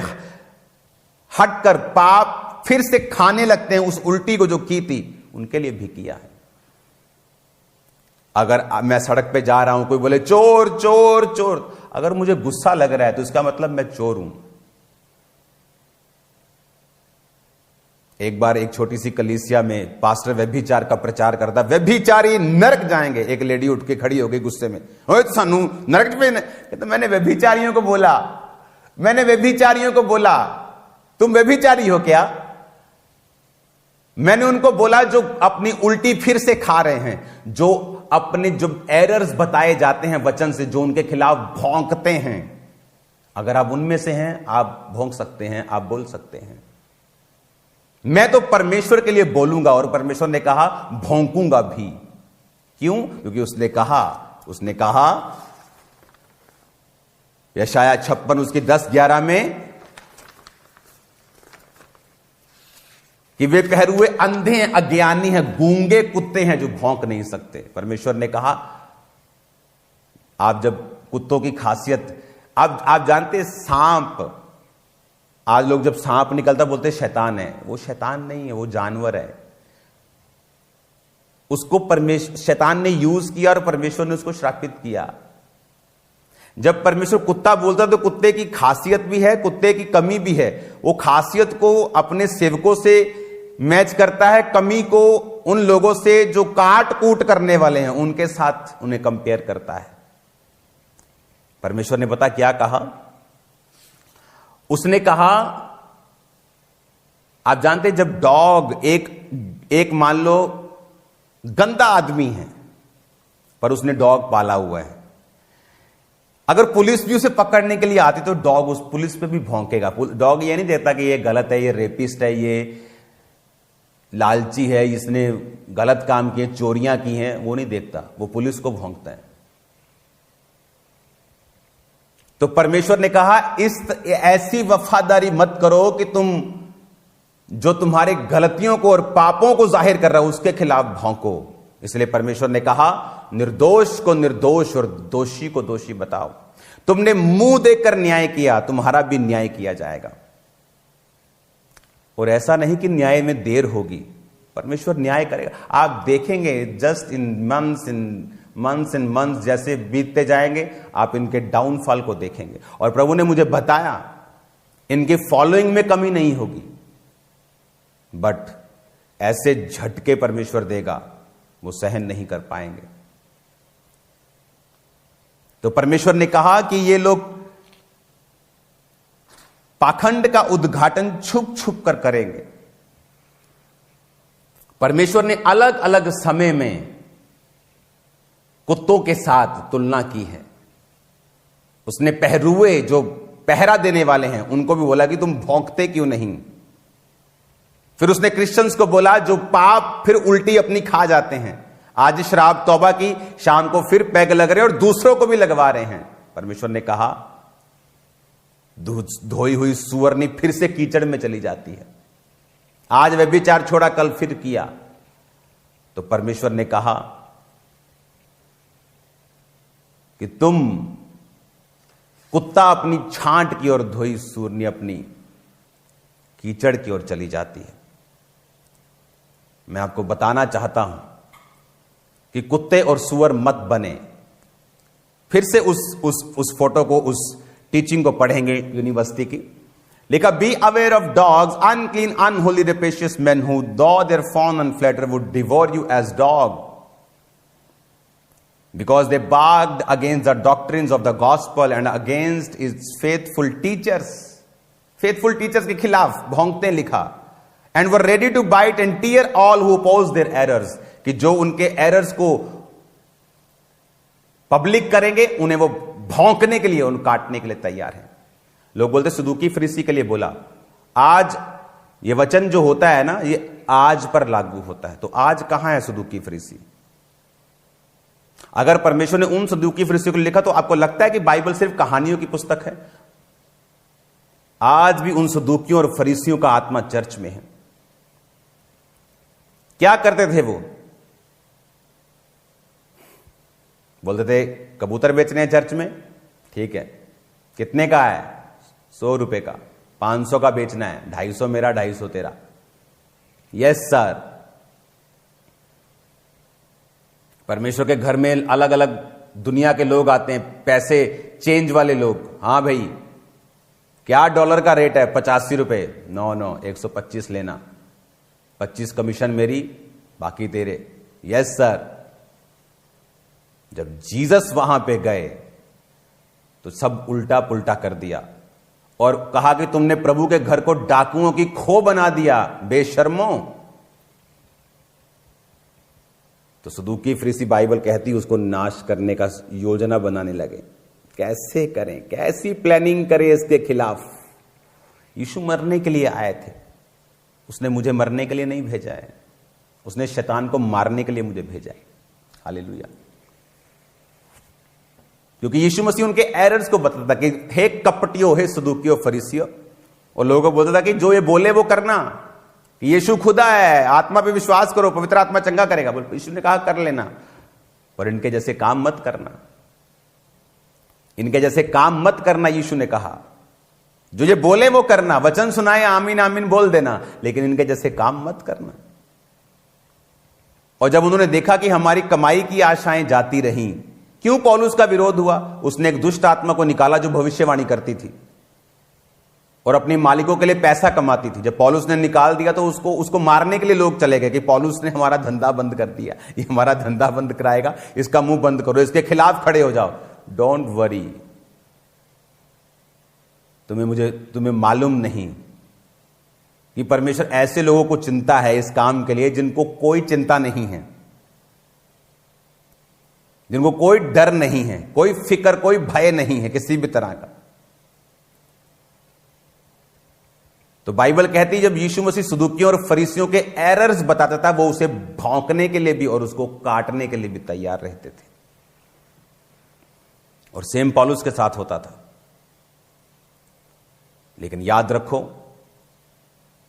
Speaker 1: हटकर पाप फिर से खाने लगते हैं, उस उल्टी को जो की थी, उनके लिए भी किया है। अगर मैं सड़क पे जा रहा हूं, कोई बोले चोर चोर चोर, अगर मुझे गुस्सा लग रहा है तो इसका मतलब मैं चोर हूं। एक बार एक छोटी सी कलीसिया में पास्टर व्यभिचार का प्रचार करता, व्यभिचारी नरक जाएंगे। एक लेडी उठ के खड़ी हो गई गुस्से में, ओए तो सानू नरक पे। तो मैंने व्यभिचारियों को बोला तुम व्यभिचारी हो क्या? मैंने उनको बोला जो अपनी उल्टी फिर से खा रहे हैं, जो अपने जो एरर्स बताए जाते हैं वचन से, जो उनके खिलाफ भौंकते हैं, अगर आप उनमें से हैं, आप भौंक सकते हैं, आप बोल सकते हैं। मैं तो परमेश्वर के लिए बोलूंगा, और परमेश्वर ने कहा भौंकूंगा भी। क्यों? क्योंकि उसने कहा यशाया 56 उसकी 10-11 में कि वे पहरुए अंधे हैं, अज्ञानी हैं, गूंगे कुत्ते हैं जो भौंक नहीं सकते। परमेश्वर ने कहा आप जब कुत्तों की खासियत, आप जानते सांप, आज लोग जब सांप निकलता बोलते शैतान है। वो शैतान नहीं है, वो जानवर है। उसको शैतान ने यूज किया और परमेश्वर ने उसको श्रापित किया। जब परमेश्वर कुत्ता बोलता तो कुत्ते की खासियत भी है, कुत्ते की कमी भी है। वो खासियत को अपने सेवकों से मैच करता है, कमी को उन लोगों से जो काट कूट करने वाले हैं उनके साथ उन्हें कंपेयर करता है। परमेश्वर ने पता क्या कहा? उसने कहा, आप जानते जब डॉग एक मान लो गंदा आदमी है, पर उसने डॉग पाला हुआ है, अगर पुलिस भी उसे पकड़ने के लिए आती तो डॉग उस पुलिस पे भी भौंकेगा। डॉग ये नहीं देता कि ये गलत है, ये रेपिस्ट है, ये लालची है, इसने गलत काम किए, चोरियां की हैं, वो नहीं देखता, वो पुलिस को भौंकता है। तो परमेश्वर ने कहा ऐसी वफादारी मत करो कि तुम जो तुम्हारे गलतियों को और पापों को जाहिर कर रहा हो उसके खिलाफ भौंको। इसलिए परमेश्वर ने कहा निर्दोष को निर्दोष और दोषी को दोषी बताओ। तुमने मुंह देकर न्याय किया, तुम्हारा भी न्याय किया जाएगा। और ऐसा नहीं कि न्याय में देर होगी, परमेश्वर न्याय करेगा। आप देखेंगे जस्ट इन मंथ्स जैसे बीतते जाएंगे, आप इनके डाउनफॉल को देखेंगे। और प्रभु ने मुझे बताया इनके फॉलोइंग में कमी नहीं होगी, बट ऐसे झटके परमेश्वर देगा वो सहन नहीं कर पाएंगे। तो परमेश्वर ने कहा कि ये लोग पाखंड का उद्घाटन छुप छुप कर करेंगे। परमेश्वर ने अलग अलग समय में कुत्तों के साथ तुलना की है। उसने पहरुए जो पहरा देने वाले हैं उनको भी बोला कि तुम भौंकते क्यों नहीं। फिर उसने क्रिश्चियंस को बोला जो पाप फिर उल्टी अपनी खा जाते हैं, आज शराब तौबा की, शाम को फिर पैग लग रहे और दूसरों को भी लगवा रहे हैं। परमेश्वर ने कहा धोई हुई सुअरनी फिर से कीचड़ में चली जाती है। आज व्यभिचार छोड़ा, कल फिर किया। तो परमेश्वर ने कहा कि तुम कुत्ता अपनी छांट की ओर, धोई सुअरनी अपनी कीचड़ की ओर चली जाती है। मैं आपको बताना चाहता हूं कि कुत्ते और सुअर मत बने। फिर से उस फोटो को, उस टीचिंग को पढ़ेंगे यूनिवर्सिटी की। लिखा, be aware of dogs, unclean unholy rapacious man who though their fawn and flatter would devour you as dog because they barked against the doctrines of the gospel and against its faithful teachers के खिलाफ भौंकते लिखा, and were ready to bite and tear all who oppose their errors, कि जो उनके errors को public करेंगे उन्हें वो भौंकने के लिए, उन काटने के लिए तैयार है। लोग बोलते सदूकी फरीसी के लिए बोला। आज ये वचन जो होता है ना, ये आज पर लागू होता है। तो आज कहां है सदूकी फरीसी? अगर परमेश्वर ने उन सदूकी फरीसियों को लिखा तो आपको लगता है कि बाइबल सिर्फ कहानियों की पुस्तक है? आज भी उन सदूकियों और फरीसियों का आत्मा चर्च में है। क्या करते थे वो? बोलते थे कबूतर बेचने हैं चर्च में, ठीक है, कितने का है? 100 रुपए का। 500 का बेचना है, 250 मेरा 250 तेरा। Yes sir. परमेश्वर के घर में अलग अलग दुनिया के लोग आते हैं, पैसे चेंज वाले लोग। हां भाई, क्या डॉलर का रेट है? 85 रुपए। नो 125 लेना, 25 कमीशन मेरी, बाकी तेरे। Yes sir. जब जीसस वहां पे गए तो सब उल्टा पुल्टा कर दिया और कहा कि तुमने प्रभु के घर को डाकुओं की खो बना दिया, बेशर्मों। तो सदूकी फरीसी बाइबल कहती है उसको नाश करने का योजना बनाने लगे। कैसे करें, कैसी प्लानिंग करें इसके खिलाफ? यीशु मरने के लिए आए थे, उसने मुझे मरने के लिए नहीं भेजा है, उसने शैतान को मारने के लिए मुझे भेजा है। हालेलुया। क्योंकि यीशु मसीह उनके एरर्स को बताता कि हे कपटियों, हे सदूकियों, फरीसियों, और लोगों को बोलता था कि जो ये बोले वो करना, कि यीशु खुदा है, आत्मा पे विश्वास करो, पवित्र आत्मा चंगा करेगा। बोल, यीशु ने कहा कर लेना, पर इनके जैसे काम मत करना, इनके जैसे काम मत करना। यीशु ने कहा जो ये बोले वो करना, वचन सुनाए आमीन आमीन बोल देना, लेकिन इनके जैसे काम मत करना। और जब उन्होंने देखा कि हमारी कमाई की आशाएं जाती रहीं, क्यों पौलुस का विरोध हुआ? उसने एक दुष्ट आत्मा को निकाला जो भविष्यवाणी करती थी और अपने मालिकों के लिए पैसा कमाती थी। जब पौलुस ने निकाल दिया तो उसको मारने के लिए लोग चले गए कि पौलुस ने हमारा धंधा बंद कर दिया, ये हमारा धंधा बंद कराएगा, इसका मुंह बंद करो, इसके खिलाफ खड़े हो जाओ। डोंट वरी, तुम्हें मालूम नहीं कि परमेश्वर ऐसे लोगों को चिंता है इस काम के लिए जिनको कोई चिंता नहीं है, जिनको कोई डर नहीं है, कोई फिक्र, कोई भय नहीं है किसी भी तरह का। तो बाइबल कहती है जब यीशु मसीह सदूकियों और फरीसियों के एरर्स बताता था, वो उसे भौंकने के लिए भी और उसको काटने के लिए भी तैयार रहते थे। और सेम पौलुस के साथ होता था। लेकिन याद रखो,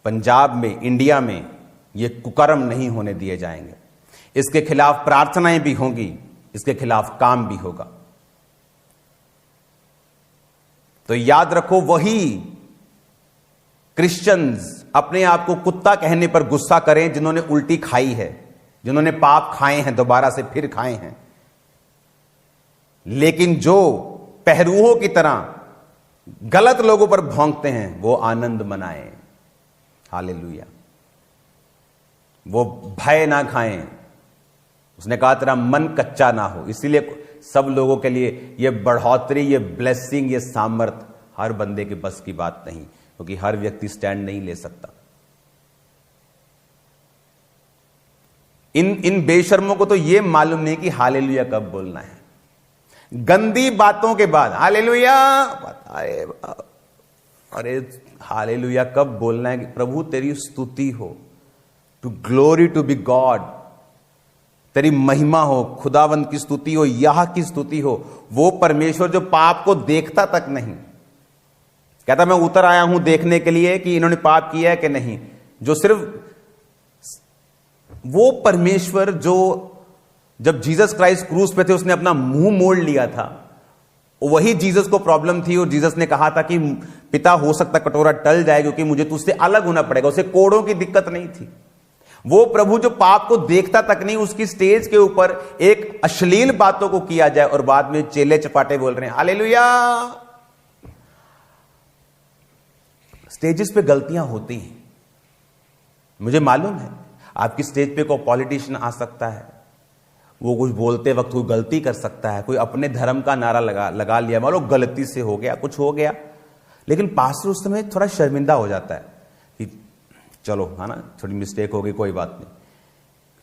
Speaker 1: पंजाब में, इंडिया में ये कुकर्म नहीं होने दिए जाएंगे। इसके खिलाफ प्रार्थनाएं भी होंगी, इसके खिलाफ काम भी होगा। तो याद रखो, वही क्रिश्चियंस अपने आप को कुत्ता कहने पर गुस्सा करें जिन्होंने उल्टी खाई है, जिन्होंने पाप खाए हैं, दोबारा से फिर खाए हैं, लेकिन जो पहरूओं की तरह गलत लोगों पर भौंकते हैं वो आनंद मनाएं। हालेलुया। वो भय ना खाएं। उसने कहा तेरा मन कच्चा ना हो। इसीलिए सब लोगों के लिए ये बढ़ोतरी, ये ब्लेसिंग, ये सामर्थ हर बंदे के बस की बात नहीं, क्योंकि हर व्यक्ति स्टैंड नहीं ले सकता। इन बेशर्मों को तो ये मालूम नहीं कि हालेलुया कब बोलना है। गंदी बातों के बाद हालेलुया, अरे हालेलुया कब बोलना है कि प्रभु तेरी स्तुति हो, to glory to be God, तेरी महिमा हो, खुदावंत की स्तुति हो, यह की स्तुति हो। वो परमेश्वर जो पाप को देखता तक नहीं, कहता मैं उतर आया हूं देखने के लिए कि इन्होंने पाप किया है कि नहीं। जो सिर्फ वो परमेश्वर जो जब जीसस क्राइस्ट क्रूस पे थे उसने अपना मुंह मोड़ लिया था, वही जीसस को प्रॉब्लम थी और जीसस ने कहा था कि पिता हो सकता कटोरा टल जाए क्योंकि मुझे तुझसे अलग होना पड़ेगा। उसे कोड़ों की दिक्कत नहीं थी। वो प्रभु जो पाप को देखता तक नहीं, उसकी स्टेज के ऊपर एक अश्लील बातों को किया जाए और बाद में चेले चपाटे बोल रहे हैं हालेलुया। स्टेजेस पे गलतियां होती हैं, मुझे मालूम है। आपकी स्टेज पे कोई पॉलिटिशियन आ सकता है, वो कुछ बोलते वक्त कोई गलती कर सकता है, कोई अपने धर्म का नारा लगा लिया, मान लो गलती से हो गया, कुछ हो गया, लेकिन पास्टर उस समय थोड़ा शर्मिंदा हो जाता है कि चलो है ना, थोड़ी मिस्टेक हो गई, कोई बात नहीं,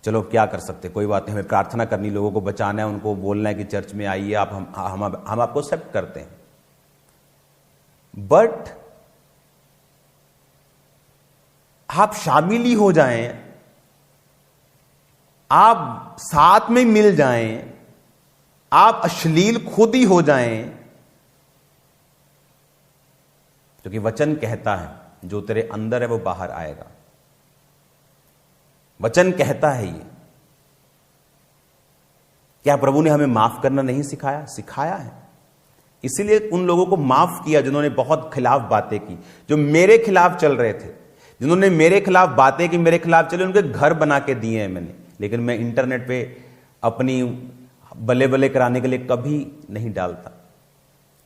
Speaker 1: चलो क्या कर सकते, कोई बात नहीं, हमें प्रार्थना करनी, लोगों को बचाना है, उनको बोलना है कि चर्च में आइए आप, हम आपको एक्सेप्ट करते हैं। बट आप शामिल ही हो जाएं, आप साथ में मिल जाएं, आप अश्लील खुद ही हो जाएं, क्योंकि वचन कहता है जो तेरे अंदर है वो बाहर आएगा। वचन कहता है ये। क्या प्रभु ने हमें माफ करना नहीं सिखाया? सिखाया है। इसीलिए उन लोगों को माफ किया जिन्होंने बहुत खिलाफ बातें की, जो मेरे खिलाफ चल रहे थे, जिन्होंने मेरे खिलाफ बातें की, मेरे खिलाफ चले, उनके घर बना के दिए हैं मैंने। लेकिन मैं इंटरनेट पे अपनी बल्ले बल्ले कराने के लिए कभी नहीं डालता।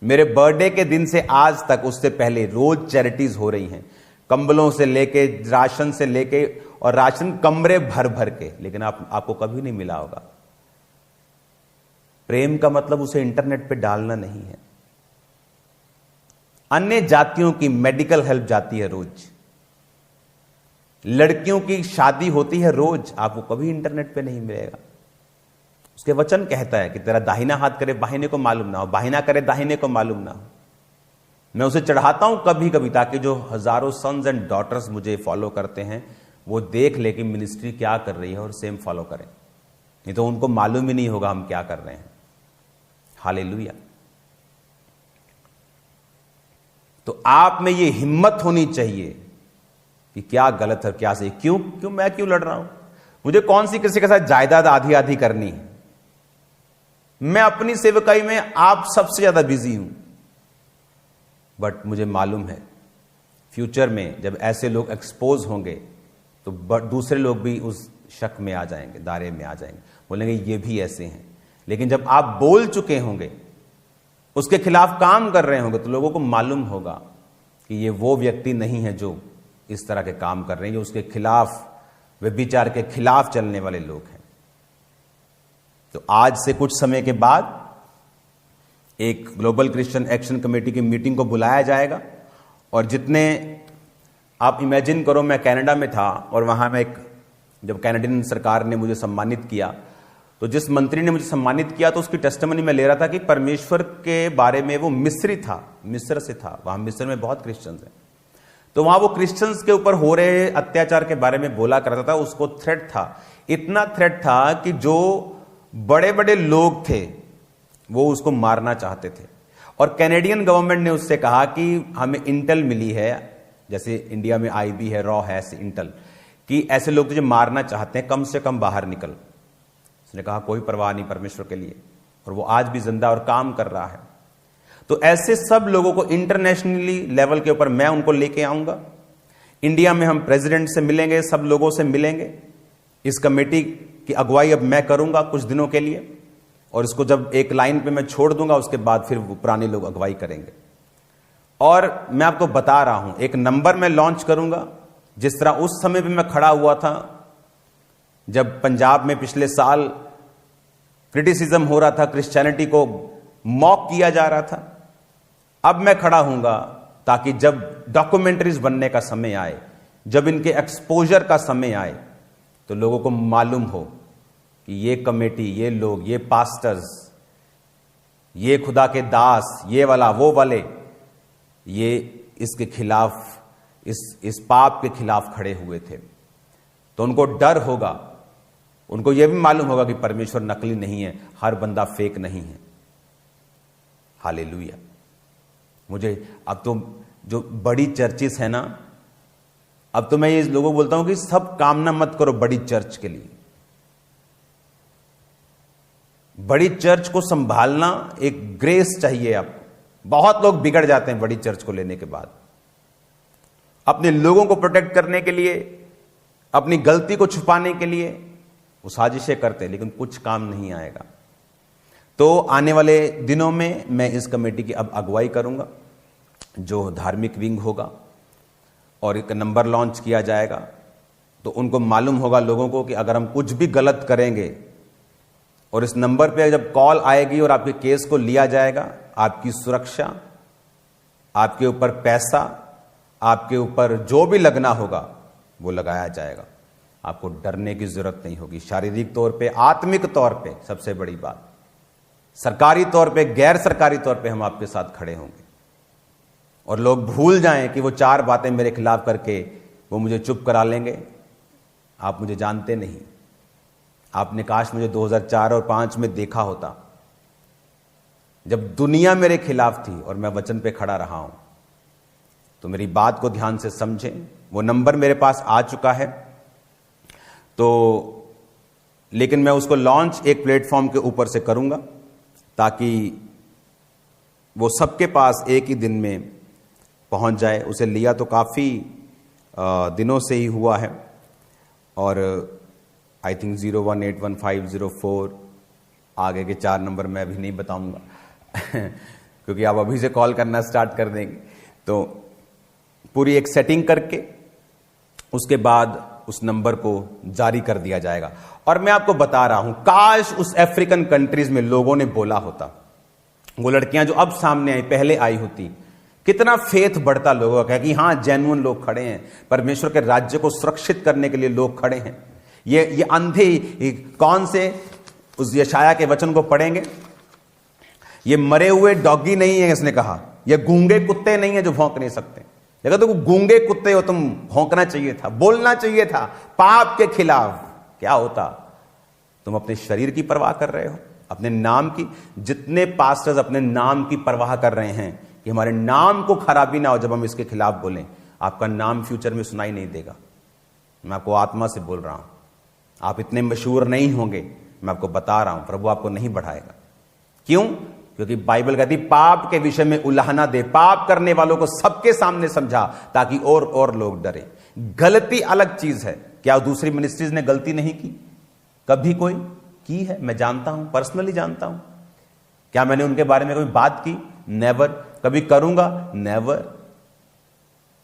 Speaker 1: मेरे बर्थडे के दिन से आज तक, उससे पहले रोज चैरिटीज हो रही हैं, कंबलों से लेके, राशन से लेके, और राशन कमरे भर भर के, लेकिन आपको कभी नहीं मिला होगा। प्रेम का मतलब उसे इंटरनेट पे डालना नहीं है। अन्य जातियों की मेडिकल हेल्प जाती है रोज, लड़कियों की शादी होती है रोज, आपको कभी इंटरनेट पे नहीं मिलेगा। उसके वचन कहता है कि तेरा दाहिना हाथ करे बाहिने को मालूम ना हो, बाहिना करे दाहिने को मालूम ना हो। मैं उसे चढ़ाता हूं कभी कभी, ताकि जो हजारों सन्स एंड डॉटर्स मुझे फॉलो करते हैं वो देख ले कि मिनिस्ट्री क्या कर रही है और सेम फॉलो करें, नहीं तो उनको मालूम ही नहीं होगा हम क्या कर रहे हैं। हालेलुया। तो आप में ये हिम्मत होनी चाहिए कि क्या गलत है क्या सही। क्यों मैं क्यों लड़ रहा हूं? मुझे कौन सी किसी के साथ जायदाद आधी आधी करनी है? मैं अपनी सेवकाई में आप सबसे ज्यादा बिजी हूं। बट मुझे मालूम है फ्यूचर में जब ऐसे लोग एक्सपोज होंगे तो दूसरे लोग भी उस शक में आ जाएंगे, दायरे में आ जाएंगे, बोलेंगे ये भी ऐसे हैं। लेकिन जब आप बोल चुके होंगे, उसके खिलाफ काम कर रहे होंगे, तो लोगों को मालूम होगा कि ये वो व्यक्ति नहीं है जो इस तरह के काम कर रहे हैं, ये उसके खिलाफ, व्यभिचार के खिलाफ चलने वाले लोग हैं। तो आज से कुछ समय के बाद एक ग्लोबल क्रिश्चियन एक्शन कमेटी की मीटिंग को बुलाया जाएगा, और जितने आप इमेजिन करो, मैं कनाडा में था और वहां में जब कैनेडियन सरकार ने मुझे सम्मानित किया, तो जिस मंत्री ने मुझे सम्मानित किया तो उसकी टेस्टिमनी मैं ले रहा था कि परमेश्वर के बारे में, वो मिस्री था, मिस्र से था, वहां मिस्र में बहुत क्रिश्चियंस हैं, तो वहां वो क्रिश्चियंस के ऊपर हो रहे अत्याचार के बारे में बोला करता था। उसको थ्रेट था, इतना थ्रेट था कि जो बड़े बड़े लोग थे वो उसको मारना चाहते थे। और कैनेडियन गवर्नमेंट ने उससे कहा कि हमें इंटेल मिली है, जैसे इंडिया में आईबी है, रॉ है, इंटेल, कि ऐसे लोग तुझे मारना चाहते हैं, कम से कम बाहर निकल। उसने कहा कोई परवाह नहीं परमेश्वर के लिए, और वो आज भी जिंदा और काम कर रहा है। तो ऐसे सब लोगों को इंटरनेशनली लेवल के ऊपर मैं उनको लेके आऊंगा। इंडिया में हम प्रेसिडेंट से मिलेंगे, सब लोगों से मिलेंगे। इस कमेटी की अगुवाई अब मैं करूंगा कुछ दिनों के लिए, और इसको जब एक लाइन पे मैं छोड़ दूंगा, उसके बाद फिर पुराने लोग अगुवाई करेंगे। और मैं आपको बता रहा हूं, एक नंबर मैं लॉन्च करूंगा, जिस तरह उस समय पे मैं खड़ा हुआ था जब पंजाब में पिछले साल क्रिटिसिज्म हो रहा था, क्रिश्चियनिटी को मॉक किया जा रहा था। अब मैं खड़ा हूंगा ताकि जब डॉक्यूमेंट्रीज बनने का समय आए, जब इनके एक्सपोजर का समय आए, तो लोगों को मालूम हो कि ये कमेटी, ये लोग, ये पास्टर्स, ये खुदा के दास, ये वाला वो वाले, ये इसके खिलाफ, इस पाप के खिलाफ खड़े हुए थे। तो उनको डर होगा, उनको यह भी मालूम होगा कि परमेश्वर नकली नहीं है, हर बंदा फेक नहीं है। हालेलुया। मुझे अब तो जो बड़ी चर्चिस है ना, अब तो मैं ये लोगों को बोलता हूं कि सब कामना मत करो बड़ी चर्च के लिए। बड़ी चर्च को संभालना एक ग्रेस चाहिए आपको। बहुत लोग बिगड़ जाते हैं बड़ी चर्च को लेने के बाद। अपने लोगों को प्रोटेक्ट करने के लिए, अपनी गलती को छुपाने के लिए वो साजिशें करते हैं, लेकिन कुछ काम नहीं आएगा। तो आने वाले दिनों में मैं इस कमेटी की अब अगुवाई करूंगा, जो धार्मिक विंग होगा, और एक नंबर लॉन्च किया जाएगा। तो उनको मालूम होगा लोगों को कि अगर हम कुछ भी गलत करेंगे और इस नंबर पे जब कॉल आएगी और आपके केस को लिया जाएगा, आपकी सुरक्षा, आपके ऊपर पैसा, आपके ऊपर जो भी लगना होगा वो लगाया जाएगा। आपको डरने की जरूरत नहीं होगी, शारीरिक तौर पे, आत्मिक तौर पे, सबसे बड़ी बात, सरकारी तौर पे, गैर सरकारी तौर पे हम आपके साथ खड़े होंगे। और लोग भूल जाएं कि वो 4 बातें मेरे खिलाफ करके वो मुझे चुप करा लेंगे। आप मुझे जानते नहीं। आपने काश मुझे 2004 और 5 में देखा होता, जब दुनिया मेरे खिलाफ थी और मैं वचन पे खड़ा रहा हूं। तो मेरी बात को ध्यान से समझें। वो नंबर मेरे पास आ चुका है, तो लेकिन मैं उसको लॉन्च एक प्लेटफॉर्म के ऊपर से करूंगा, ताकि वो सबके पास एक ही दिन में पहुंच जाए। उसे लिया तो काफ़ी दिनों से ही हुआ है, और आई थिंक 018150 आगे के 4 नंबर मैं अभी नहीं बताऊंगा क्योंकि आप अभी से कॉल करना स्टार्ट कर देंगे। तो पूरी एक सेटिंग करके उसके बाद उस नंबर को जारी कर दिया जाएगा। और मैं आपको बता रहा हूं, काश उस अफ्रीकन कंट्रीज में लोगों ने बोला होता, वो लड़कियां जो अब सामने आई पहले आई होती, कितना फेथ बढ़ता लोगों का कि हां जेन्युइन लोग खड़े हैं, परमेश्वर के राज्य को सुरक्षित करने के लिए लोग खड़े हैं। ये अंधे कौन से उस यशाया के वचन को पढ़ेंगे, ये मरे हुए डॉगी नहीं है, इसने कहा, ये गूंगे कुत्ते नहीं है जो भौंक नहीं सकते। देखो तो गूंगे कुत्ते हो तुम, भौंकना चाहिए था, बोलना चाहिए था पाप के खिलाफ। क्या होता? तुम अपने शरीर की परवाह कर रहे हो, अपने नाम की। जितने पास्टर्स अपने नाम की परवाह कर रहे हैं कि हमारे नाम को खराबी ना हो जब हम इसके खिलाफ बोलें, आपका नाम फ्यूचर में सुनाई नहीं देगा। मैं आपको आत्मा से बोल रहा हूं, आप इतने मशहूर नहीं होंगे। मैं आपको बता रहा हूं, प्रभु आपको नहीं बढ़ाएगा। क्यों? क्योंकि बाइबल कहती पाप के विषय में उलाहना दे, पाप करने वालों को सबके सामने समझा, ताकि और लोग डरे। गलती अलग चीज है। क्या दूसरी मिनिस्ट्रीज ने गलती नहीं की? कभी कोई की है? मैं जानता हूं, पर्सनली जानता हूं। क्या मैंने उनके बारे में कभी बात की? नेवर। कभी करूंगा? नेवर।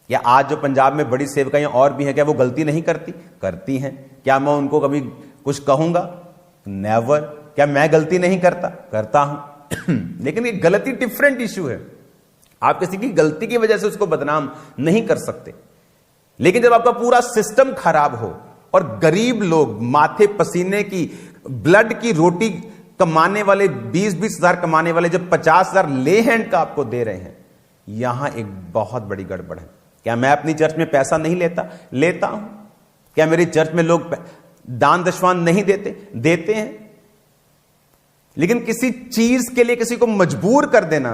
Speaker 1: या आज जो पंजाब में बड़ी सेवकाएं और भी हैं, क्या वो गलती नहीं करती? करती हैं। क्या मैं उनको कभी कुछ कहूंगा? नेवर। क्या मैं गलती नहीं करता? करता हूं लेकिन ये गलती डिफरेंट इश्यू है। आप किसी की गलती की वजह से उसको बदनाम नहीं कर सकते। लेकिन जब आपका पूरा सिस्टम खराब हो और गरीब लोग माथे पसीने की, ब्लड की रोटी कमाने वाले, 20-20 हजार कमाने वाले, जब 50 हजार ले हैंड का आपको दे रहे हैं, यहां एक बहुत बड़ी गड़बड़ है। क्या मैं अपनी चर्च में पैसा नहीं लेता? लेता हूं। क्या मेरी चर्च में लोग दान दशवान नहीं देते? देते हैं। लेकिन किसी चीज के लिए किसी को मजबूर कर देना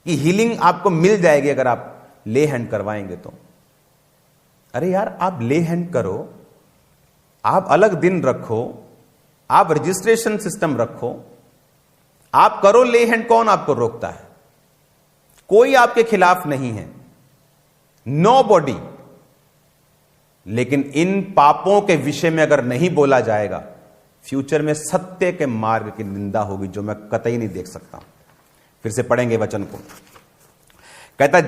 Speaker 1: कि हीलिंग आपको मिल जाएगी अगर आप ले हैंड करवाएंगे तो, अरे यार, आप ले हैंड करो, आप अलग दिन रखो, आप रजिस्ट्रेशन सिस्टम रखो, आप करो ले हैंड। कौन आपको रोकता है? कोई आपके खिलाफ नहीं है, नो बॉडी। लेकिन इन पापों के विषय में अगर नहीं बोला जाएगा, फ्यूचर में सत्य के मार्ग की निंदा होगी, जो मैं कतई नहीं देख सकता। फिर से पढ़ेंगे वचन को। कहता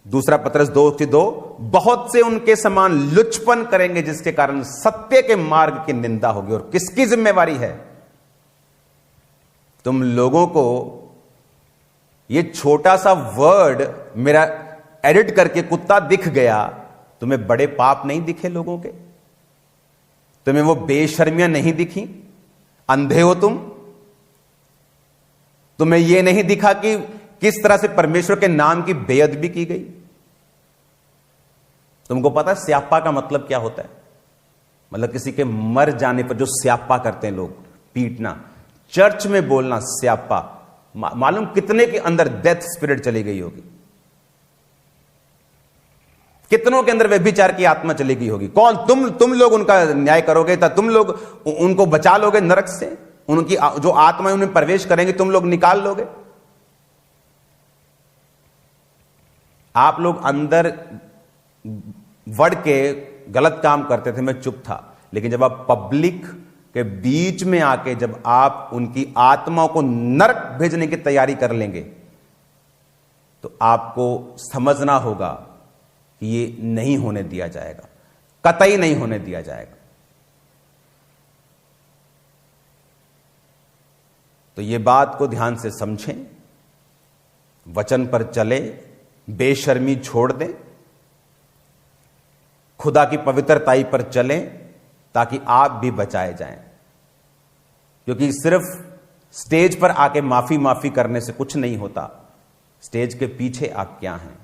Speaker 1: दूसरा पत्रस 2:2, बहुत से उनके समान लुचपन करेंगे जिसके कारण सत्य के मार्ग की निंदा होगी। और किसकी जिम्मेवारी है? तुम लोगों को ये छोटा सा वर्ड मेरा एडिट करके कुत्ता दिख गया, तुम्हें बड़े पाप नहीं दिखे लोगों के? तुम्हें वो बेशर्मियां नहीं दिखी? अंधे हो तुम? तुम्हें यह नहीं दिखा कि किस तरह से परमेश्वर के नाम की बेअदबी की गई? तुमको पता है स्यापा का मतलब क्या होता है? मतलब किसी के मर जाने पर जो स्यापा करते हैं लोग, पीटना। चर्च में बोलना स्यापा, मालूम कितने के अंदर डेथ स्पिरिट चली गई होगी। कितनों के अंदर व्यभिचार की आत्मा चली गई होगी? कौन? तुम लोग उनका न्याय करोगे? तुम लोग उनको बचा लोगे नरक से? उनकी जो आत्मा उनमें प्रवेश करेंगे तुम लोग निकाल लोगे? आप लोग अंदर बढ़ के गलत काम करते थे, मैं चुप था, लेकिन जब आप पब्लिक के बीच में आके जब आप उनकी आत्माओं को नरक भेजने की तैयारी कर लेंगे तो आपको समझना होगा कि ये नहीं होने दिया जाएगा, कतई नहीं होने दिया जाएगा। तो ये बात को ध्यान से समझें, वचन पर चले, बेशर्मी छोड़ दें, खुदा की पवित्रताई पर चलें ताकि आप भी बचाए जाएं। क्योंकि सिर्फ स्टेज पर आके माफी करने से कुछ नहीं होता। स्टेज के पीछे आप क्या हैं,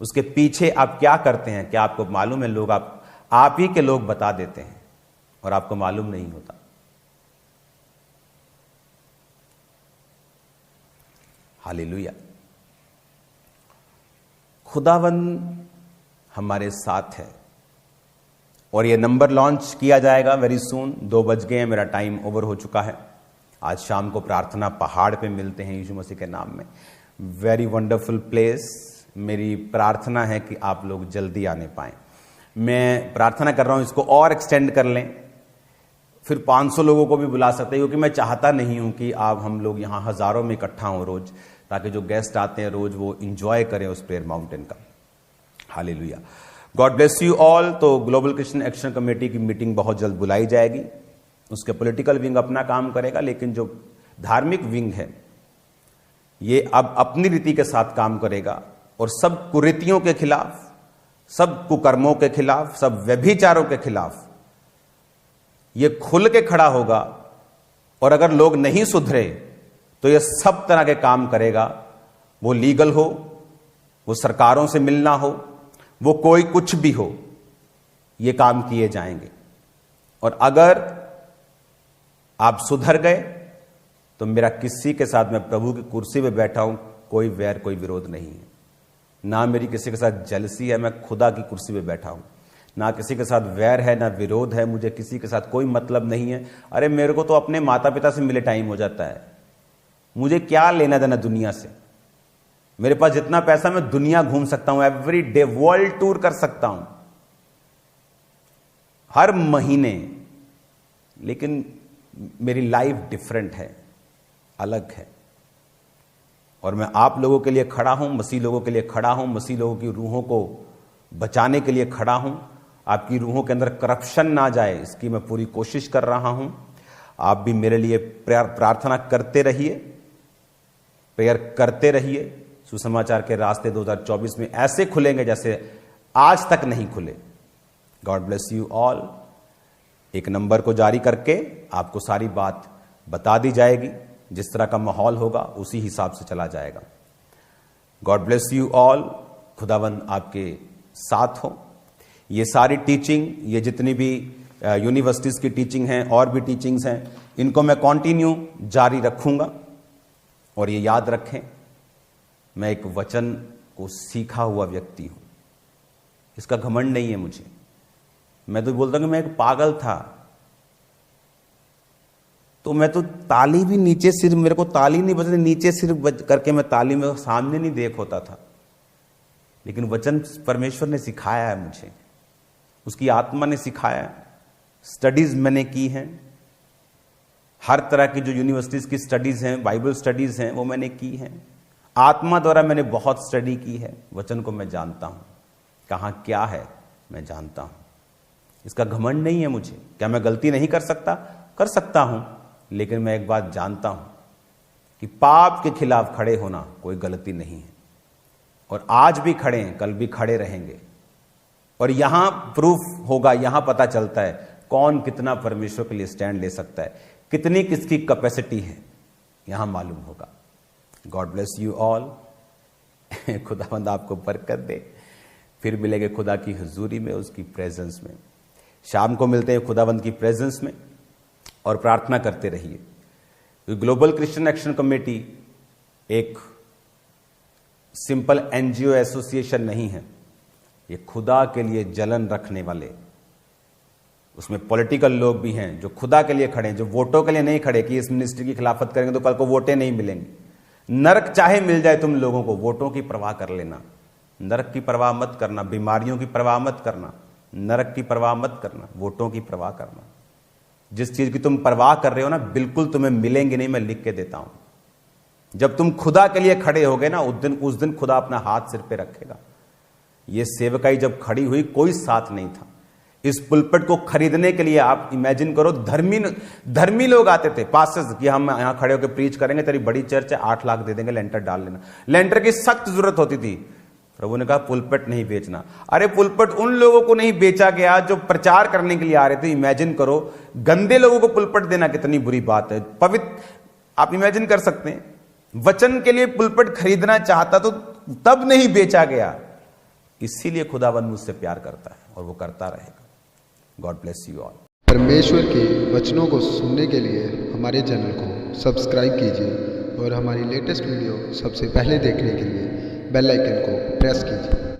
Speaker 1: उसके पीछे आप क्या करते हैं, क्या आपको मालूम है? लोग आप ही के लोग बता देते हैं और आपको मालूम नहीं होता। हालेलुया। खुदावंद हमारे साथ है और ये नंबर लॉन्च किया जाएगा वेरी सून। 2 बज गए हैं, मेरा टाइम ओवर हो चुका है। आज शाम को प्रार्थना पहाड़ पे मिलते हैं यीशु मसीह के नाम में। Very wonderful place. मेरी प्रार्थना है कि आप लोग जल्दी आने पाएं। मैं प्रार्थना कर रहा हूं इसको और एक्सटेंड कर लें, फिर 500 लोगों को भी बुला सकते हैं, क्योंकि मैं चाहता नहीं हूं कि आप हम लोग यहां हजारों में इकट्ठा हों रोज, ताकि जो गेस्ट आते हैं रोज वो इंजॉय करें उस प्रेयर माउंटेन का। Hallelujah. God bless you all. तो ग्लोबल क्रिश्चियन एक्शन कमेटी की मीटिंग बहुत जल्द बुलाई जाएगी। उसके पॉलिटिकल विंग अपना काम करेगा, लेकिन जो धार्मिक विंग है ये अब अपनी रीति के साथ काम करेगा और सब कुरीतियों के खिलाफ, सब कुकर्मों के खिलाफ, सब व्यभिचारों के खिलाफ ये खुल के खड़ा होगा। और अगर लोग नहीं सुधरे तो ये सब तरह के काम करेगा, वो लीगल हो, वो सरकारों से मिलना हो, वो कोई कुछ भी हो, ये काम किए जाएंगे। और अगर आप सुधर गए तो मेरा किसी के साथ, मैं प्रभु की कुर्सी पे बैठा हूं, कोई वैर कोई विरोध नहीं है। ना मेरी किसी के साथ जलसी है, मैं खुदा की कुर्सी पे बैठा हूं। ना किसी के साथ वैर है, ना विरोध है, मुझे किसी के साथ कोई मतलब नहीं है। अरे मेरे को तो अपने माता पिता से मिले टाइम हो जाता है, मुझे क्या लेना देना दुनिया से। मेरे पास जितना पैसा, मैं दुनिया घूम सकता हूं, एवरी डे वर्ल्ड टूर कर सकता हूं हर महीने, लेकिन मेरी लाइफ डिफरेंट है, अलग है। और मैं आप लोगों के लिए खड़ा हूं, मसीह लोगों के लिए खड़ा हूं, मसीह लोगों की रूहों को बचाने के लिए खड़ा हूं। आपकी रूहों के अंदर करप्शन ना जाए, इसकी मैं पूरी कोशिश कर रहा हूं। आप भी मेरे लिए प्रार्थना करते रहिए, प्रेयर करते रहिए। सुसमाचार के रास्ते 2024 में ऐसे खुलेंगे जैसे आज तक नहीं खुले। God bless you all. एक नंबर को जारी करके आपको सारी बात बता दी जाएगी, जिस तरह का माहौल होगा उसी हिसाब से चला जाएगा। God bless you all. खुदावंद आपके साथ हो। ये सारी टीचिंग, ये जितनी भी यूनिवर्सिटीज की टीचिंग हैं और भी टीचिंग्स हैं, इनको मैं कंटिन्यू जारी रखूंगा। और ये याद रखें, मैं एक वचन को सीखा हुआ व्यक्ति हूं, इसका घमंड नहीं है मुझे। मैं तो बोलता हूं कि मैं एक पागल था, तो मैं तो ताली भी नीचे सिर, मेरे को ताली नहीं बजती, नीचे सिर करके मैं ताली में सामने नहीं देख होता था। लेकिन वचन परमेश्वर ने सिखाया है मुझे, उसकी आत्मा ने सिखाया। स्टडीज मैंने की हैं, हर तरह की जो यूनिवर्सिटीज की स्टडीज हैं, बाइबल स्टडीज हैं, वो मैंने की हैं। आत्मा द्वारा मैंने बहुत स्टडी की है। वचन को मैं जानता हूं, कहां क्या है मैं जानता हूं। इसका घमंड नहीं है मुझे। क्या मैं गलती नहीं कर सकता? कर सकता हूं, लेकिन मैं एक बात जानता हूं कि पाप के खिलाफ खड़े होना कोई गलती नहीं है। और आज भी खड़े हैं, कल भी खड़े रहेंगे। और यहां प्रूफ होगा, यहां पता चलता है कौन कितना परमेश्वर के लिए स्टैंड ले सकता है, कितनी किसकी कैपेसिटी है, यहां मालूम होगा। God bless you all. खुदावंद आपको बरकत दे। फिर मिलेंगे खुदा की हुजूरी में, उसकी प्रेजेंस में। शाम को मिलते हैं खुदावंद की प्रेजेंस में, और प्रार्थना करते रहिए। ग्लोबल क्रिश्चियन एक्शन कमेटी एक सिंपल एनजीओ एसोसिएशन नहीं है। ये खुदा के लिए जलन रखने वाले, उसमें पॉलिटिकल लोग भी हैं जो खुदा के लिए खड़े हैं, जो वोटों के लिए नहीं खड़े कि इस मिनिस्ट्री की खिलाफत करेंगे तो कल को वोटें नहीं मिलेंगे। नरक चाहे मिल जाए तुम लोगों को, वोटों की परवाह कर लेना, नरक की परवाह मत करना, बीमारियों की परवाह मत करना, नरक की परवाह मत करना, वोटों की परवाह करना। जिस चीज की तुम परवाह कर रहे हो ना, बिल्कुल तुम्हें मिलेंगे नहीं, मैं लिख के देता हूं। जब तुम खुदा के लिए खड़े होगे ना, उस दिन खुदा अपना हाथ सिर पे रखेगा। ये सेवकाई जब खड़ी हुई, कोई साथ नहीं था। इस पुलपिट को खरीदने के लिए आप इमेजिन करो, धर्मी लोग आते थे, पास्टर्स, कि हम यहां खड़े होकर प्रीच करेंगे, तेरी बड़ी चर्च है, 8 लाख दे देंगे, लेंटर डाल लेना। लेंटर की सख्त जरूरत होती थी। प्रभु ने कहा पुलपिट नहीं बेचना। अरे पुलपिट उन लोगों को नहीं बेचा गया जो प्रचार करने के लिए आ रहे थे। इमेजिन करो, गंदे लोगों को पुलपिट देना कितनी बुरी बात है। पवित्र, आप इमेजिन कर सकते हैं, वचन के लिए पुलपिट खरीदना चाहता तो तब नहीं बेचा गया। इसीलिए खुदावन मुझसे प्यार करता है और वो करता रहेगा। God bless you all.
Speaker 4: परमेश्वर के वचनों को सुनने के लिए हमारे चैनल को सब्सक्राइब कीजिए और हमारी लेटेस्ट वीडियो सबसे पहले देखने के लिए बेल आइकन को प्रेस कीजिए।